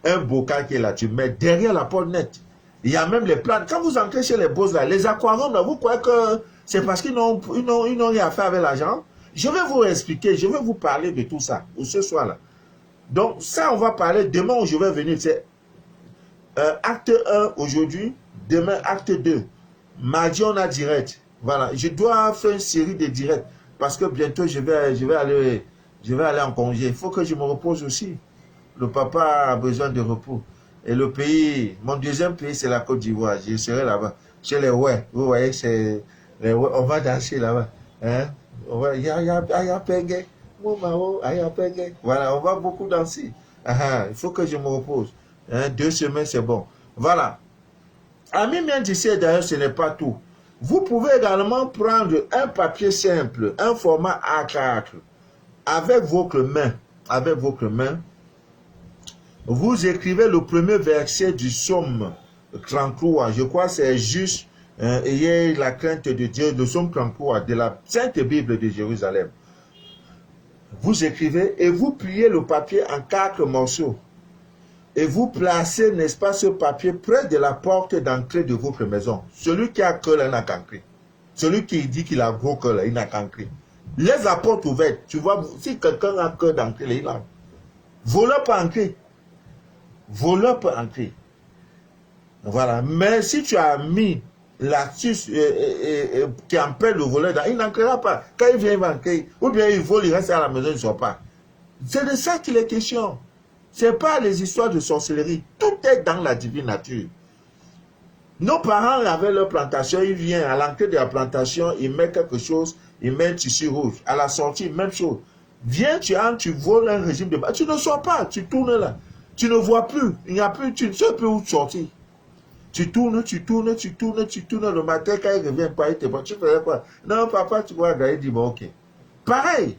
Un bocal qui est là, tu mets derrière la porte nette. Il y a même les plantes. Quand vous entrez chez les boss là, les aquariums là, vous croyez que c'est parce qu'ils n'ont rien à faire avec l'argent? Je vais vous expliquer, je vais vous parler de tout ça, ce soir là. Donc ça, on va parler demain où je vais venir. C'est acte 1 aujourd'hui, demain acte 2. Mardi, on a direct. Voilà, je dois faire une série de directs parce que bientôt je vais aller en congé. Il faut que je me repose aussi. Le papa a besoin de repos. Et le pays, mon deuxième pays, c'est la Côte d'Ivoire. Je serai là-bas. Chez les ouais. Vous voyez, c'est les ouais. On va danser là-bas. Hein? Voilà, on va beaucoup danser. Il faut que je me repose. 2 semaines, c'est bon. Voilà. Ami bien d'ici, d'ailleurs, ce n'est pas tout. Vous pouvez également prendre un papier simple, un format A4, avec votre main. Avec votre main. Vous écrivez le premier verset du psaume 33. Je crois que c'est juste, ayez la crainte de Dieu, le psaume 33 de la Sainte Bible de Jérusalem. Vous écrivez et vous pliez le papier en 4 morceaux. Et vous placez, n'est-ce pas, ce papier près de la porte d'entrée de votre maison. Celui qui a cœur, il n'a qu'à crier. Celui qui dit qu'il a gros cœur, il n'a qu'à crier. Laisse la porte ouverte. Tu vois, si quelqu'un a cœur d'entrer, il a. Voleur peut entrer. Voleur peut entrer. Voilà. Mais si tu as mis l'astuce qui empêche le voleur, il n'entrera pas. Quand il vient, il va entrer. Ou bien il vole, il reste à la maison, il ne sort pas. C'est de ça qu'il est question. Ce n'est pas les histoires de sorcellerie. Tout est dans la divine nature. Nos parents avaient leur plantation, ils viennent à l'entrée de la plantation, ils mettent quelque chose, ils mettent un tissu rouge. À la sortie, même chose. Viens, tu entres, tu voles un régime de base. Tu ne sors pas, tu tournes là. Tu ne vois plus, il n'y a plus, tu ne sais plus où sortir. Tu tournes, le matin, quand il revient, pas, il te voit. Tu faisais quoi? Non, papa, tu vois, il dit, bon, ok. Pareil.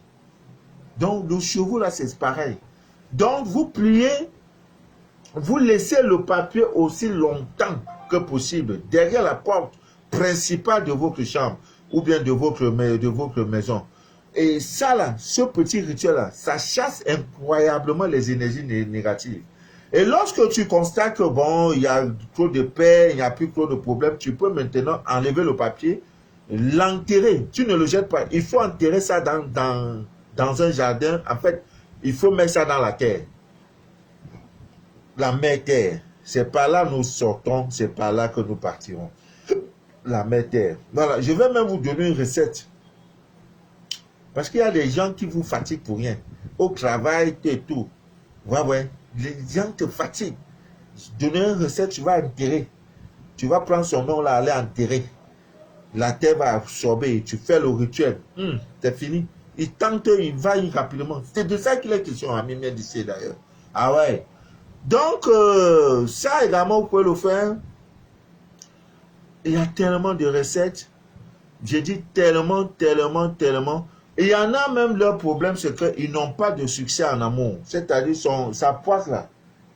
Donc, le chevaux là, c'est pareil. Donc, vous pliez, vous laissez le papier aussi longtemps que possible derrière la porte principale de votre chambre ou bien de votre maison. Et ça là, ce petit rituel là, ça chasse incroyablement les énergies négatives. Et lorsque tu constates que bon, il y a trop de paix, il n'y a plus trop de problèmes, tu peux maintenant enlever le papier, l'enterrer. Tu ne le jettes pas. Il faut enterrer ça dans un jardin. En fait, il faut mettre ça dans la terre. La mère terre. C'est par là que nous sortons, c'est par là que nous partirons. La mère terre. Voilà, je vais même vous donner une recette. Parce qu'il y a des gens qui vous fatiguent pour rien. Au travail, et tout. Ouais. Les gens te fatiguent. Donner une recette, tu vas enterrer. Tu vas prendre son nom là, aller enterrer. La terre va absorber. Tu fais le rituel. C'est fini. Il tente, il va y rapidement. C'est de ça qu'il est question à Mimien d'ici d'ailleurs. Ah ouais. Donc, ça également, vous pouvez le faire. Il y a tellement de recettes. J'ai dit tellement. Il y en a même, leur problème, c'est qu'ils n'ont pas de succès en amour. C'est-à-dire, sa poisse là,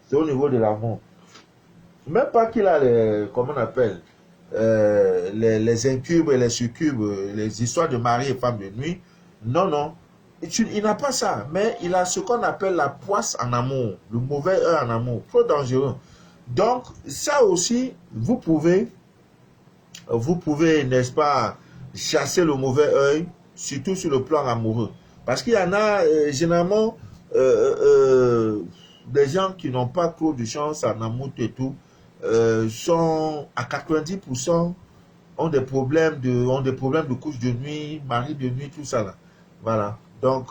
c'est au niveau de l'amour. Même pas qu'il a les, comment on appelle, les incubes et les succubes, les histoires de mari et femme de nuit. Non, non. Il n'a pas ça, mais il a ce qu'on appelle la poisse en amour, le mauvais œil en amour, trop dangereux. Donc, ça aussi, vous pouvez, n'est-ce pas, chasser le mauvais œil, surtout sur le plan amoureux. Parce qu'il y en a, généralement, des gens qui n'ont pas trop de chance en amour et tout, sont à 90% ont des problèmes de couche de nuit, mari de nuit, tout ça là. Voilà. Donc,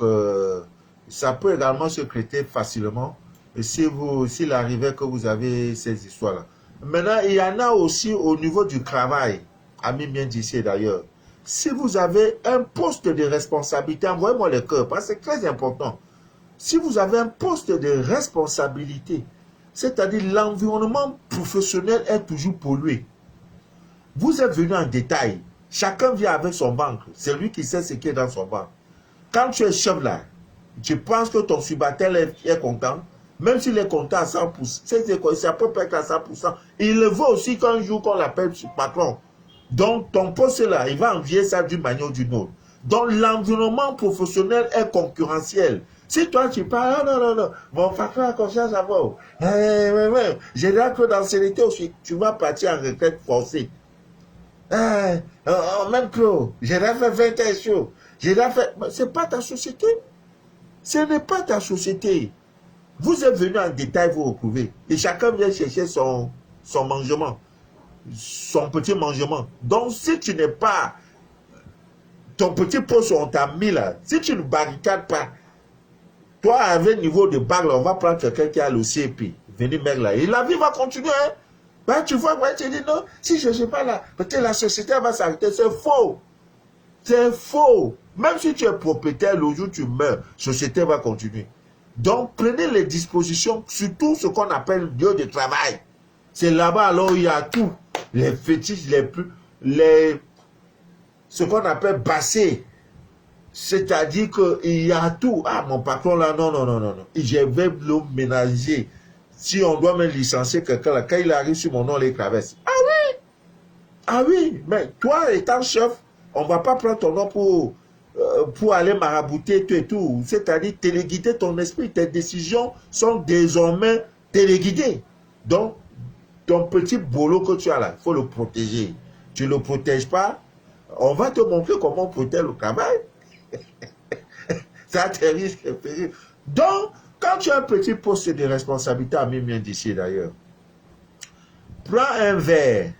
ça peut également se traiter facilement s'il arrivait que vous avez ces histoires-là. Maintenant, il y en a aussi au niveau du travail, ami bien d'ici d'ailleurs. Si vous avez un poste de responsabilité, envoyez-moi le cœur, parce que c'est très important. Si vous avez un poste de responsabilité, c'est-à-dire l'environnement professionnel est toujours pollué. Vous êtes venu en détail. Chacun vient avec son banque. C'est lui qui sait ce qui est dans son banque. Quand tu es chef là, tu penses que ton subalterne est content, même s'il est content à 100%, c'est à peu près à 100%, il le veut aussi qu'un jour qu'on l'appelle patron. Donc ton poste là, il va envier ça d'une manière ou d'une autre. Donc l'environnement professionnel est concurrentiel. Si toi tu parles, non, mon patron a confiance à moi. J'ai l'air que d'ancienneté aussi, tu vas partir en retraite forcée. Même Claude, j'ai déjà fait 20 ans chaud. J'ai déjà fait. C'est pas ta société. Ce n'est pas ta société. Vous êtes venu en détail vous retrouver. Et chacun vient chercher son mangement. Son petit mangement. Donc, si tu n'es pas. Ton petit poste, on t'a mis là. Si tu ne barricades pas, toi, avec niveau de bague, là, on va prendre quelqu'un qui a le CP. Venez mettre là. Et la vie va continuer. Hein? Ben, tu vois, moi, tu dis non, si je ne suis pas là, peut-être la société va s'arrêter. C'est faux. C'est faux. Même si tu es propriétaire, le jour où tu meurs, la société va continuer. Donc, prenez les dispositions, surtout ce qu'on appelle lieu de travail. C'est là-bas, alors, il y a tout. Les fétiches, ce qu'on appelle bassé. C'est-à-dire qu'il y a tout. Ah, mon patron là, non. Je vais le ménager. Si on doit me licencier quelqu'un là, quand il arrive sur mon nom, il traverse. Ah oui, mais toi étant chef, on ne va pas prendre ton nom pour aller marabouter tout et tout. C'est-à-dire téléguider ton esprit. Tes décisions sont désormais téléguidées. Donc, ton petit boulot que tu as là, il faut le protéger. Tu ne le protèges pas, on va te montrer comment on protège le travail. Ça te risque. Donc, quand tu as un petit poste de responsabilité, à bien d'ici d'ailleurs, prends un verre.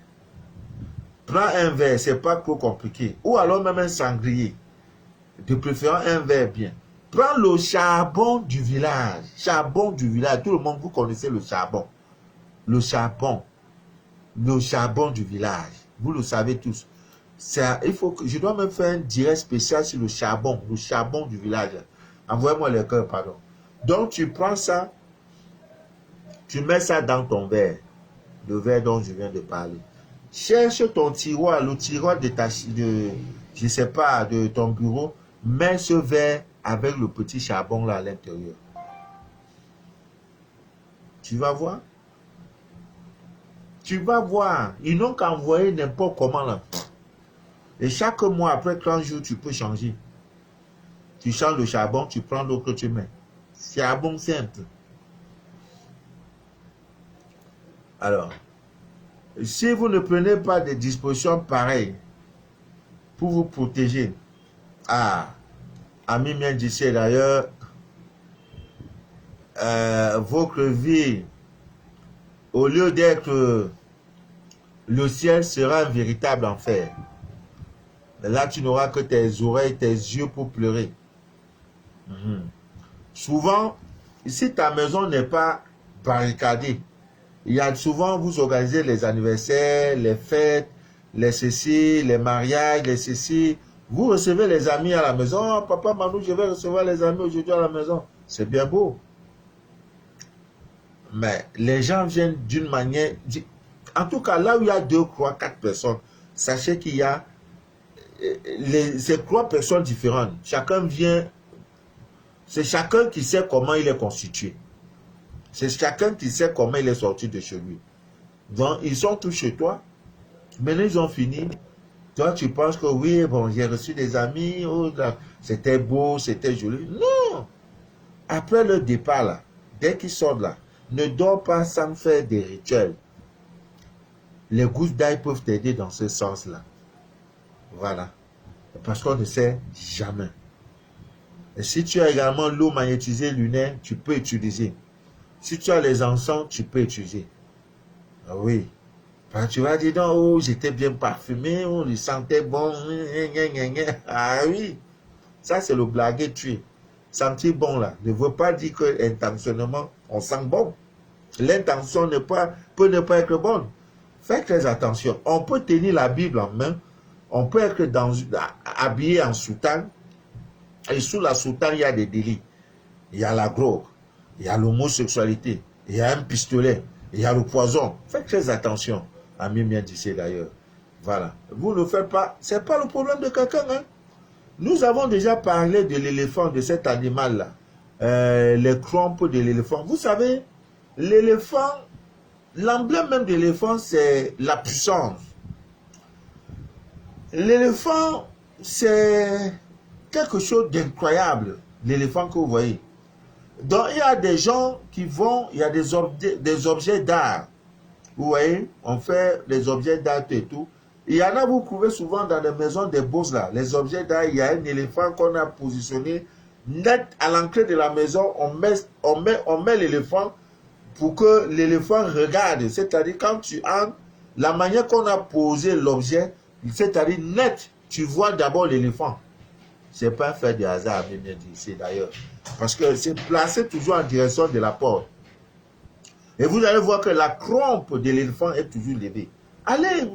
C'est pas trop compliqué. Ou alors même un sangrier. De préférence un verre bien. Prends le charbon du village. Charbon du village. Tout le monde, vous connaissez le charbon. Le charbon du village. Vous le savez tous. Je dois même faire un direct spécial sur le charbon du village. Envoyez-moi le cœur, pardon. Donc, tu prends ça, tu mets ça dans ton verre, le verre dont je viens de parler. Cherche ton tiroir, le tiroir je sais pas, de ton bureau, mets ce verre avec le petit charbon là à l'intérieur. Tu vas voir. Ils n'ont qu'à envoyer n'importe comment là. Et chaque mois, après 30 jours, tu peux changer. Tu changes le charbon, tu prends l'eau que tu mets. Charbon simple. Alors, si vous ne prenez pas des dispositions pareilles pour vous protéger, ami bien d'ici d'ailleurs, votre vie, au lieu d'être le ciel, sera un véritable enfer. Là, tu n'auras que tes oreilles, tes yeux pour pleurer. Souvent, si ta maison n'est pas barricadée, il y a souvent, vous organisez les anniversaires, les fêtes, les ceci, les mariages, les ceci. Vous recevez les amis à la maison. Oh, papa, Manou, je vais recevoir les amis aujourd'hui à la maison. C'est bien beau. Mais les gens viennent d'une manière... En tout cas, là où il y a 2, 3, 4 personnes, sachez qu'il y a c'est trois personnes différentes. Chacun vient, c'est chacun qui sait comment il est constitué. C'est chacun qui sait comment il est sorti de chez lui. Donc, ils sont tous chez toi. Maintenant, ils ont fini. Toi, tu penses que oui, bon, j'ai reçu des amis, oh, c'était beau, c'était joli. Non! Après le départ, là, dès qu'ils sortent là, ne dors pas sans faire des rituels. Les gousses d'ail peuvent t'aider dans ce sens-là. Voilà. Parce qu'on ne sait jamais. Et si tu as également l'eau magnétisée lunaire, tu peux utiliser. Si tu as les encens, tu peux utiliser. Ah oui. Quand tu vas dire, non, oh, j'étais bien parfumé, on le sentait bon. Ah oui. Ça, c'est le blaguer tuer. Sentir bon là ne veut pas dire que intentionnellement on sent bon. L'intention peut ne pas être bonne. Faites très attention. On peut tenir la Bible en main, on peut être habillé en soutane, et sous la soutane, il y a des délits. Il y a la drogue, il y a l'homosexualité, il y a un pistolet, il y a le poison. Faites très attention. Ami bien d'ici d'ailleurs. Voilà. Vous ne faites pas, c'est pas le problème de quelqu'un, hein. Nous avons déjà parlé de l'éléphant, de cet animal-là. Les trompes de l'éléphant. Vous savez, l'éléphant, l'emblème même de l'éléphant, c'est la puissance. L'éléphant, c'est quelque chose d'incroyable, l'éléphant que vous voyez. Donc, il y a des gens qui vont, il y a des objets d'art. Vous voyez, on fait des objets d'art et tout. Il y en a, vous trouvez souvent dans les maisons des boss là, les objets d'art, il y a un éléphant qu'on a positionné net à l'entrée de la maison, on met l'éléphant pour que l'éléphant regarde. C'est-à-dire quand tu entres, la manière qu'on a posé l'objet, c'est-à-dire net, tu vois d'abord l'éléphant. C'est pas fait de hasard, bien dit ici d'ailleurs. Parce que c'est placé toujours en direction de la porte. Et vous allez voir que la trompe de l'éléphant est toujours levée. Allez,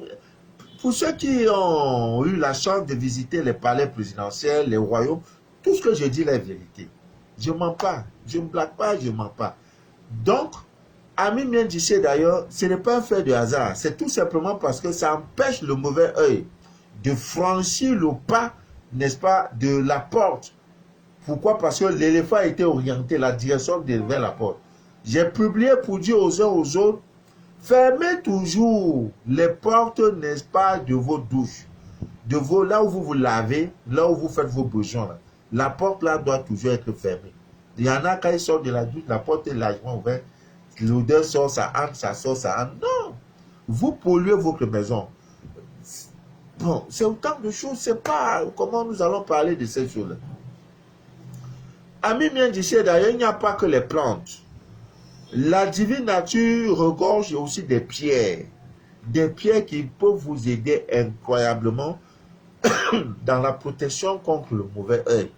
pour ceux qui ont eu la chance de visiter les palais présidentiels, les royaumes, tout ce que je dis, la vérité. Je ne mens pas, je ne blague pas, je ne mens pas. Donc, Ami bien d'ici d'ailleurs, ce n'est pas un fait de hasard. C'est tout simplement parce que ça empêche le mauvais œil de franchir le pas, n'est-ce pas, de la porte. Pourquoi? Parce que l'éléphant a été orienté, la direction vers la porte. J'ai publié pour dire aux uns aux autres, fermez toujours les portes, n'est-ce pas, de vos douches, de vos, là où vous vous lavez, là où vous faites vos besoins. Là. La porte là doit toujours être fermée. Il y en a quand ils sortent de la douche, la porte est largement ouverte, l'odeur sort, ça entre, ça sort, ça entre. Non! Vous polluez votre maison. Bon, c'est autant de choses, c'est pas comment nous allons parler de ces choses-là. Ami bien d'ici d'ailleurs, il n'y a pas que les plantes. La divine nature regorge aussi des pierres qui peuvent vous aider incroyablement dans la protection contre le mauvais œil.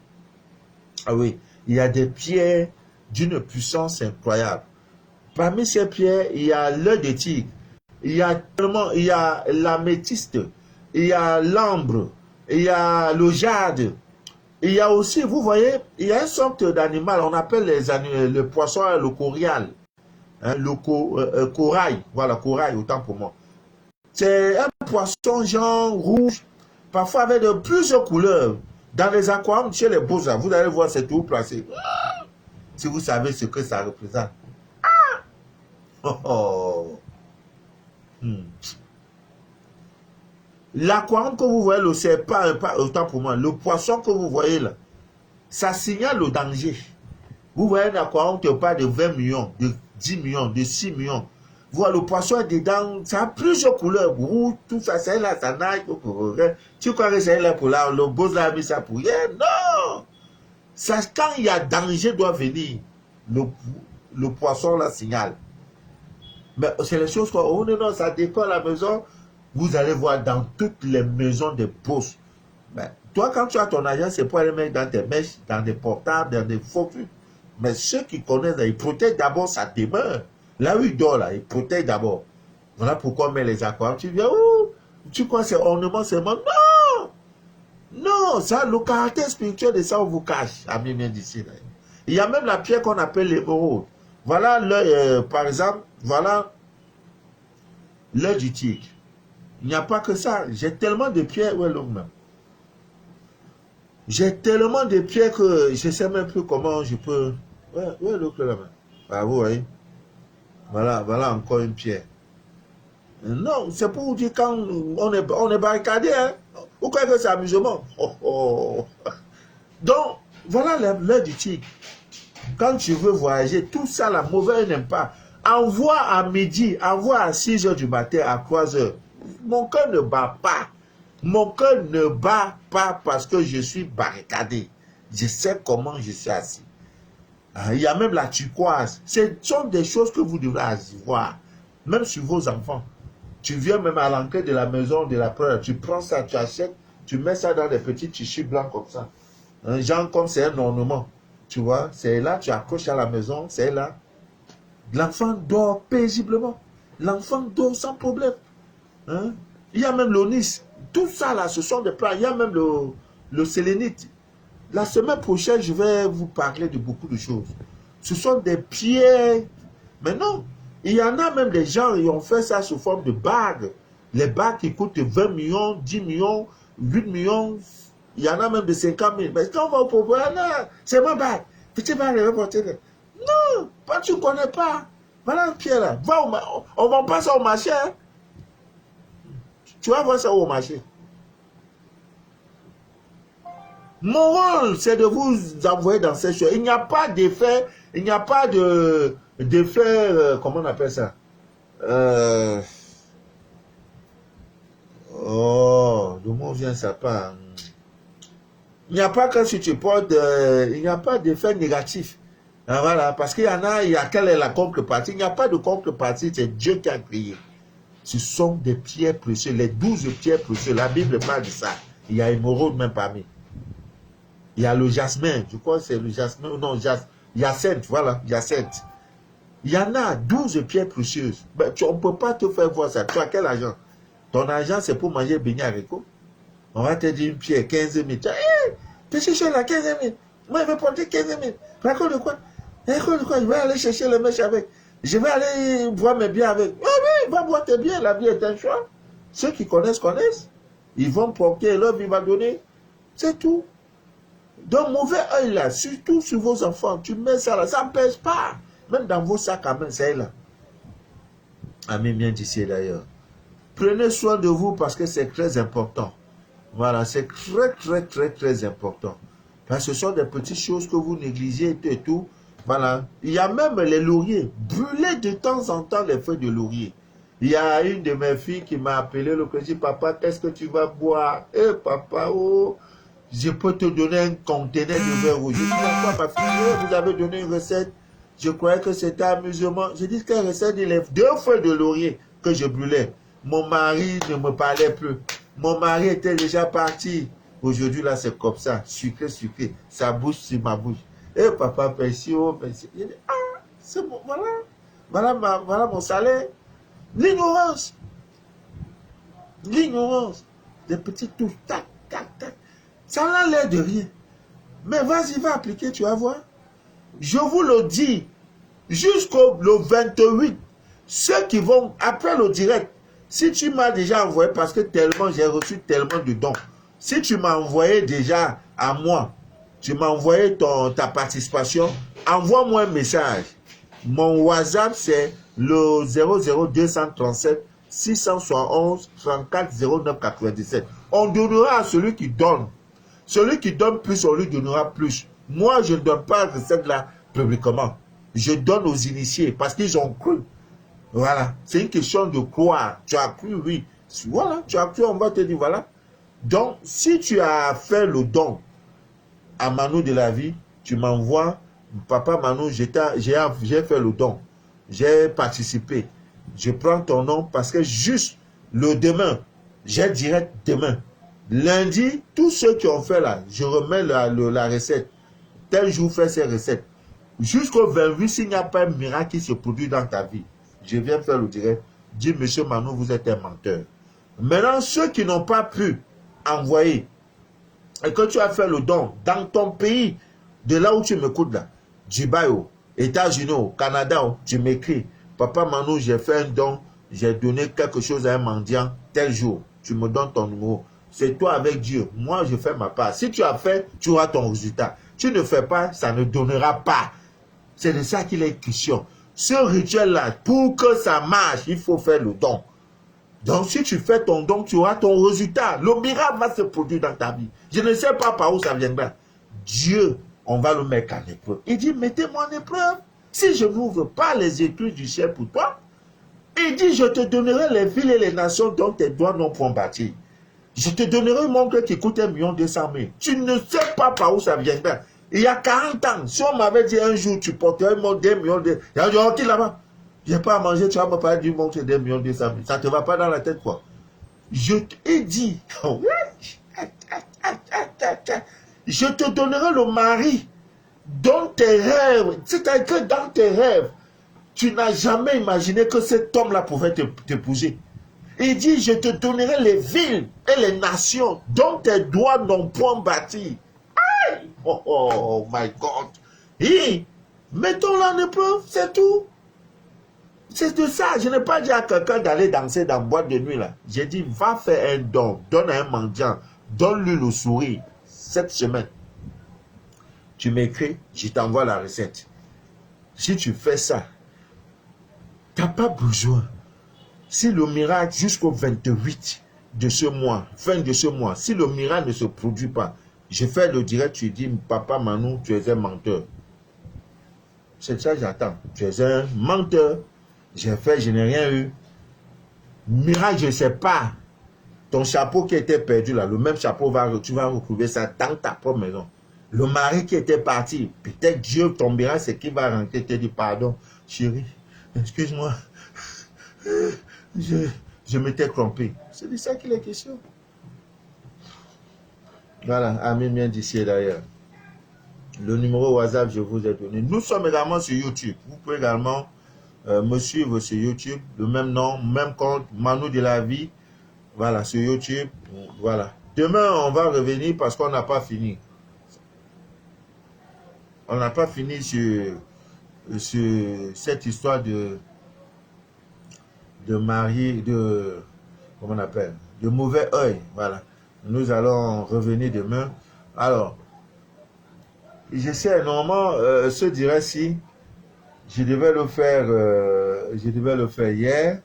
Ah oui, il y a des pierres d'une puissance incroyable. Parmi ces pierres, il y a l'œil de tigre, il y a l'améthyste, il y a l'ambre, il y a le jade. Il y a aussi, vous voyez, il y a une sorte d'animal, on appelle le poisson, le corial. Hein, le corail, voilà, corail, autant pour moi. C'est un poisson genre rouge, parfois avec de plusieurs couleurs. Dans les aquariums, chez les beaux-arts, vous allez voir, c'est tout placé. Si vous savez ce que ça représente. Oh, oh. L'aquarium que vous voyez, c'est pas autant pour moi. Le poisson que vous voyez là, ça signale le danger. Vous voyez un aquarium qui parle de 20 millions, de 10 millions, de 6 millions. Voilà, le poisson est dedans, ça a plusieurs couleurs, rouge, tout ça, c'est là, ça nage. Tu crois que c'est là pour là, le boss a mis ça pour rien? Non! Ça, quand il y a danger, doit venir. Le poisson la signale. Mais c'est les choses quoi. Oh non, ça décore la maison. Vous allez voir dans toutes les maisons des boss. Mais toi, quand tu as ton argent, c'est pour aller mettre dans tes mèches, dans des portables, dans des faux trucs. Mais ceux qui connaissent, ils protègent d'abord sa demeure. Là où il dort, là, ils protègent d'abord. Voilà pourquoi on met les aquariums. Tu viens, oh, tu crois que c'est ornement seulement? Non! Non, ça, le caractère spirituel de ça, on vous cache. Ami bien d'ici. Il y a même la pierre qu'on appelle l'émeraude. Voilà, par exemple, voilà l'œil du tigre. Il n'y a pas que ça. J'ai tellement de pierres. Ouais, l'homme. J'ai tellement de pierres que je ne sais même plus comment je peux... Ouais, ouais, l'autre là-bas. Ah, vous voyez. Voilà, voilà encore une pierre. Non, c'est pour vous dire quand on est barricadé, hein. Vous croyez que c'est amusement? Oh, oh. Donc, voilà l'heure du tigre. Quand tu veux voyager, tout ça, la mauvaise n'aime pas. Envoie à midi, envoie à 6 heures du matin, à 3 heures. Mon cœur ne bat pas. Mon cœur ne bat pas parce que je suis barricadé. Je sais comment je suis assis. Il y a même la turquoise. Ce sont des choses que vous devrez voir. Même sur vos enfants. Tu viens même à l'entrée de la maison de la preuve. Tu prends ça, tu achètes, tu mets ça dans des petits tissus blancs comme ça. Genre comme c'est un ornement. Tu vois, c'est là, tu accroches à la maison, c'est là. L'enfant dort paisiblement. L'enfant dort sans problème. Hein? Il y a même l'onis. Tout ça là, ce sont des plats. Il y a même le sélénite. La semaine prochaine, je vais vous parler de beaucoup de choses. Ce sont des pierres. Mais non, il y en a même des gens qui ont fait ça sous forme de bagues. Les bagues qui coûtent 20 millions, 10 millions, 8 millions. Il y en a même de 50 000. Mais quand on va au propriétaire, c'est ma bague. Petit bague, non, pas tu ne connais pas. Voilà une pierre là. On ne vend pas ça au marché. Hein? Tu vas voir ça au marché. Mon rôle, c'est de vous envoyer dans ces choses. Il n'y a pas d'effet, il n'y a pas d'effet, comment on appelle ça? Oh, le mot vient, ça part. Il n'y a pas que si tu portes, il n'y a pas d'effet négatif. Ah, voilà, parce qu'il y en a, quelle est la contrepartie? Il n'y a pas de contrepartie, c'est Dieu qui a créé. Ce sont des pierres précieuses, les 12 pierres précieuses. La Bible parle de ça. Il y a émeraude même parmi. Il y a le jasmin, je crois que c'est le jasmin, non, hyacinthe, voilà, hyacinthe. Il y en a 12 pierres précieuses. Ben, on ne peut pas te faire voir ça. Tu as quel argent? Ton argent, c'est pour manger beignet avec eux. On va te dire une pierre, 15 000. Tu as, petit chose là, 15 000. Moi, je vais porter 15 000. Raconte de quoi? Raconte de quoi? Je vais aller chercher le mèche avec. Je vais aller boire mes biens avec. Ah oui, va boire tes biens, la vie est un choix. Ceux qui connaissent, connaissent. Ils vont porter leur vie, va donner. C'est tout. Donc, mauvais œil là, surtout sur vos enfants, tu mets ça là, ça ne pèse pas. Même dans vos sacs à main, c'est là. Amis bien d'ici d'ailleurs. Prenez soin de vous parce que c'est très important. Voilà, c'est très important. Parce que ce sont des petites choses que vous négligez et tout. Voilà. Il y a même les lauriers. Brûlez de temps en temps les feuilles de laurier. Il y a une de mes filles qui m'a appelé le dit, papa, qu'est-ce que tu vas boire? Eh, papa, oh, je peux te donner un conteneur de verre rouge. Je dis, pourquoi ma fille, vous avez donné une recette? Je croyais que c'était amusement. Je dis, quelle recette? Il y a 2 feuilles de laurier que je brûlais. Mon mari ne me parlait plus. Mon mari était déjà parti. Aujourd'hui, là, c'est comme ça. Sucré, sucré. Ça bouge sur ma bouche. Et papa, merci, oh, merci. Je dis, ah, c'est bon, voilà. Voilà mon salaire. L'ignorance. L'ignorance. Des petites touches. Tac, tac, tac. Ça n'a l'air de rien. Mais vas-y, va appliquer, tu vas voir. Je vous le dis. Jusqu'au 28. Ceux qui vont, après le direct, si tu m'as déjà envoyé, parce que tellement, j'ai reçu tellement de dons. Si tu m'as envoyé déjà à moi, tu m'as envoyé ta participation, envoie-moi un message. Mon WhatsApp, c'est le 00237 671 34 09 97. On donnera à celui qui donne. Celui qui donne plus, on lui donnera plus. Moi, je ne donne pas la recette là publiquement. Je donne aux initiés parce qu'ils ont cru. Voilà. C'est une question de croire. Tu as cru, oui. Voilà. Tu as cru, on va te dire, voilà. Donc, si tu as fait le don à Manu de la vie, tu m'envoies, papa Manu, j'ai fait le don. J'ai participé. Je prends ton nom parce que juste le demain, j'ai direct demain. Lundi, tous ceux qui ont fait là, je remets la recette. Tel jour, fais ces recettes. Jusqu'au 28, s'il n'y a pas un miracle qui se produit dans ta vie, je viens faire le direct. Dis, monsieur Manu, vous êtes un menteur. Maintenant, ceux qui n'ont pas pu envoyer et que tu as fait le don dans ton pays, de là où tu m'écoutes là, Dubaï, États-Unis, Canada, tu m'écris, papa Manu, j'ai fait un don, j'ai donné quelque chose à un mendiant tel jour. Tu me donnes ton numéro. c'est toi avec Dieu. Moi, je fais ma part. Si tu as fait, tu auras ton résultat. Tu ne fais pas, ça ne donnera pas. C'est de ça qu'il est question. Ce rituel-là, pour que ça marche, il faut faire le don. Donc, si tu fais ton don, tu auras ton résultat. Le miracle va se produire dans ta vie. Je ne sais pas par où ça viendra. Dieu, on va le mettre en épreuve. Il dit, mettez-moi en épreuve. Si je n'ouvre pas les écluses du ciel pour toi, il dit, je te donnerai les villes et les nations dont tes doigts n'ont point bâti. Je te donnerai mon cœur qui coûte 1,2 million. Tu ne sais pas par où ça viendra. Il y a 40 ans, si on m'avait dit un jour, tu porterais mon 2 millions de... Il y a dit, ok là-bas, je n'ai pas à manger, tu vas me parler du montre 2,2 millions. Ça ne te va pas dans la tête, quoi. Je t'ai dit, je te donnerai le mari dont tes rêves, c'est-à-dire que dans tes rêves, tu n'as jamais imaginé que cet homme-là pouvait t'épouser. Il dit, je te donnerai les villes et les nations dont tes doigts n'ont point bâti. Oh my God. Et mettons-le en épreuve, c'est tout. C'est de ça. Je n'ai pas dit à quelqu'un d'aller danser dans la boîte de nuit là. J'ai dit, va faire un don, donne à un mendiant, donne-lui le sourire. Cette semaine, tu m'écris, je t'envoie la recette. Si tu fais ça, tu n'as pas besoin. Si le miracle jusqu'au 28 de ce mois, fin de ce mois, si le miracle ne se produit pas, je fais le direct, tu dis, papa Manou, tu es un menteur. C'est ça que j'attends. Tu es un menteur. J'ai fait, je n'ai rien eu. Miracle, je ne sais pas. Ton chapeau qui était perdu là, le même chapeau, tu vas retrouver ça dans ta propre maison. Le mari qui était parti, peut-être Dieu tombera, c'est qui va rentrer, te dit pardon, chérie, excuse-moi, je m'étais trompé. C'est de ça qu'il est question. Voilà, Ami vient d'ici d'ailleurs. Le numéro WhatsApp, je vous ai donné. Nous sommes également sur YouTube. Vous pouvez également me suivre sur YouTube. Le même nom, même compte, Manou de la vie. Voilà, sur YouTube. Voilà. Demain, on va revenir parce qu'on n'a pas fini. On n'a pas fini sur cette histoire de marier, comment on appelle, de mauvais œil. Voilà. Nous allons revenir demain. Alors, je sais, normalement, ce direct-ci, je devais le faire hier,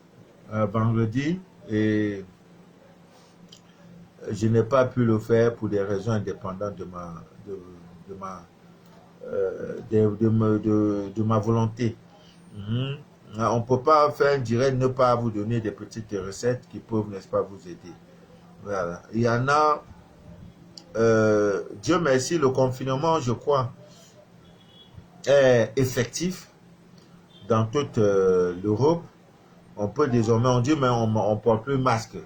vendredi, et je n'ai pas pu le faire pour des raisons indépendantes de ma volonté. On ne peut pas faire un direct, ne pas vous donner des petites recettes qui peuvent, n'est-ce pas, vous aider. Voilà. Il y en a, Dieu merci, le confinement, je crois, est effectif dans toute l'Europe. On peut désormais, on dit, mais on ne porte plus masque.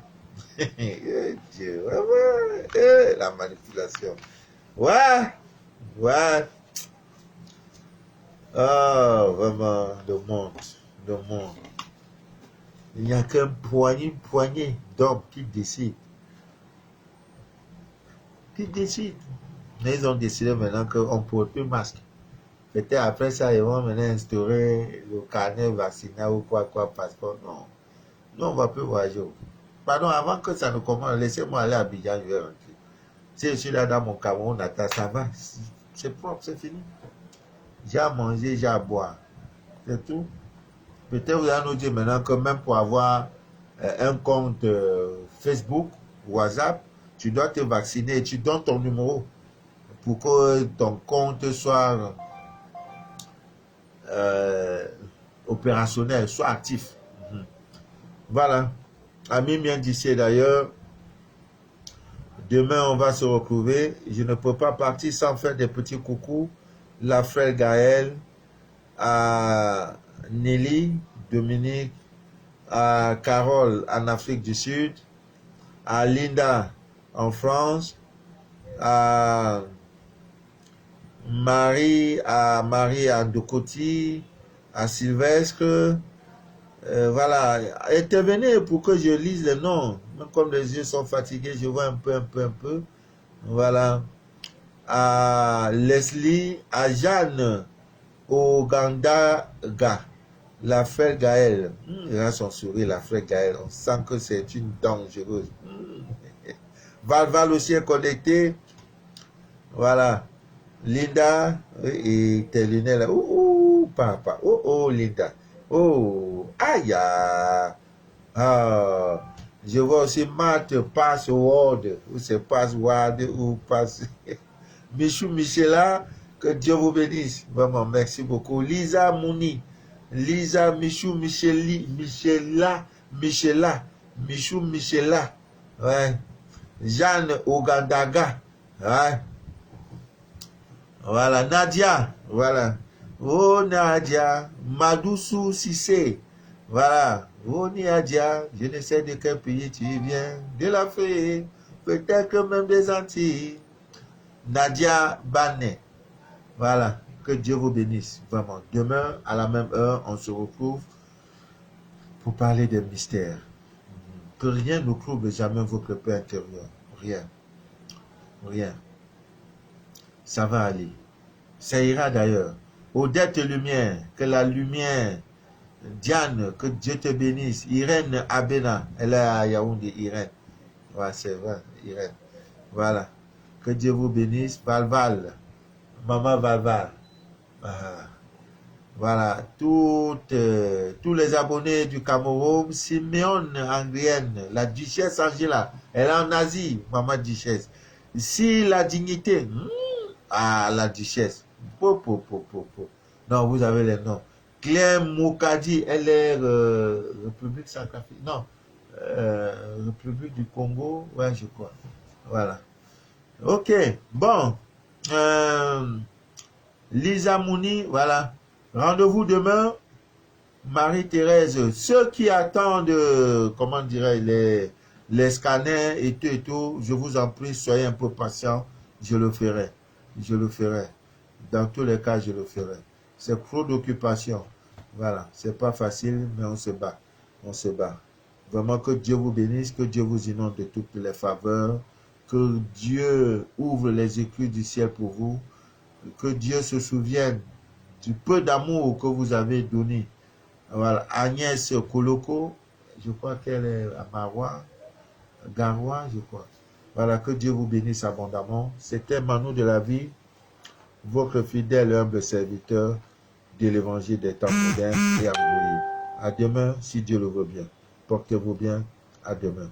Dieu, ouais, la manipulation. Ouais. Oh, vraiment, le monde. Il n'y a qu'un poignée d'hommes qui décident. Mais ils ont décidé maintenant qu'on ne porte plus masque. Peut-être après ça, ils vont maintenant instaurer le carnet vaccinal ou quoi, passeport. Non. Nous, on ne va plus voyager. Pardon, avant que ça ne commence, laissez-moi aller à Abidjan, je vais rentrer. Si je suis là dans mon Cameroun, ça va. C'est propre, c'est fini. J'ai à manger, j'ai à boire. C'est tout. Peut-être vous allez nous dire maintenant que même pour avoir un compte Facebook, WhatsApp, tu dois te vacciner et tu donnes ton numéro pour que ton compte soit opérationnel, soit actif. Voilà. Ami vient d'ici d'ailleurs. Demain, on va se retrouver. Je ne peux pas partir sans faire des petits coucous. La frère Gaëlle, à Nelly, Dominique, à Carole en Afrique du Sud, à Linda en France, à Marie à Ndokoti, à Sylvestre. Voilà, intervenez pour que je lise les noms. Même comme les yeux sont fatigués, je vois un peu. Voilà. À Leslie, à Jeanne, au Gandaga, la frère Gaëlle. Il a son sourire, la frère Gaëlle. On sent que c'est une dangereuse. Val aussi est connecté. Voilà. Linda et tes lunettes là. Papa. Linda. Aïe. Je vois aussi Matt Password. Ou c'est Password ou Pass. Michou Michela, que Dieu vous bénisse. Vraiment, merci beaucoup. Lisa Mouni. Lisa Michou Michela. Michou Michela. Ouais. Jeanne Ogandaga. Ouais. Voilà, Nadia, voilà. Oh Nadia, Madoussou Sissé, voilà. Oh Nadia, je ne sais de quel pays tu viens, de l'Afrique, peut-être même des Antilles. Nadia Banet, voilà. Que Dieu vous bénisse, vraiment. Demain, à la même heure, on se retrouve pour parler des mystères. Que rien ne trouble jamais votre paix intérieure. Rien. Rien. Ça va aller. Ça ira d'ailleurs. Odette Lumière, que la lumière. Diane, que Dieu te bénisse. Irène Abena, elle est à Yaoundé, Irène. Ouais, c'est vrai, Irène. Voilà. Que Dieu vous bénisse. Valval, Maman Valval. Voilà. Tous les abonnés du Cameroun. Simeone Angrienne, la duchesse Angela. Elle est en Asie, Maman Duchesse. Si la dignité. La duchesse. Non, vous avez les noms. Claire Moukadi, elle est République Centrafricaine. Non, République du Congo. Ouais, je crois. Voilà. Ok, bon. Lisa Mouni, voilà. Rendez-vous demain. Marie-Thérèse, ceux qui attendent, comment dirais-je, les scanners et tout, je vous en prie, soyez un peu patients. Je le ferai. Je le ferai. Dans tous les cas, je le ferai. C'est trop d'occupation. Voilà. C'est pas facile, mais on se bat. On se bat. Vraiment que Dieu vous bénisse, que Dieu vous inonde de toutes les faveurs, que Dieu ouvre les écus du ciel pour vous, que Dieu se souvienne du peu d'amour que vous avez donné. Voilà. Agnès Koloko, je crois qu'elle est à Marois, Garoua, je crois. Voilà, que Dieu vous bénisse abondamment. C'était Manu de la vie, votre fidèle et humble serviteur de l'évangile des temps modernes et à À demain, si Dieu le veut bien. Portez-vous bien. À demain.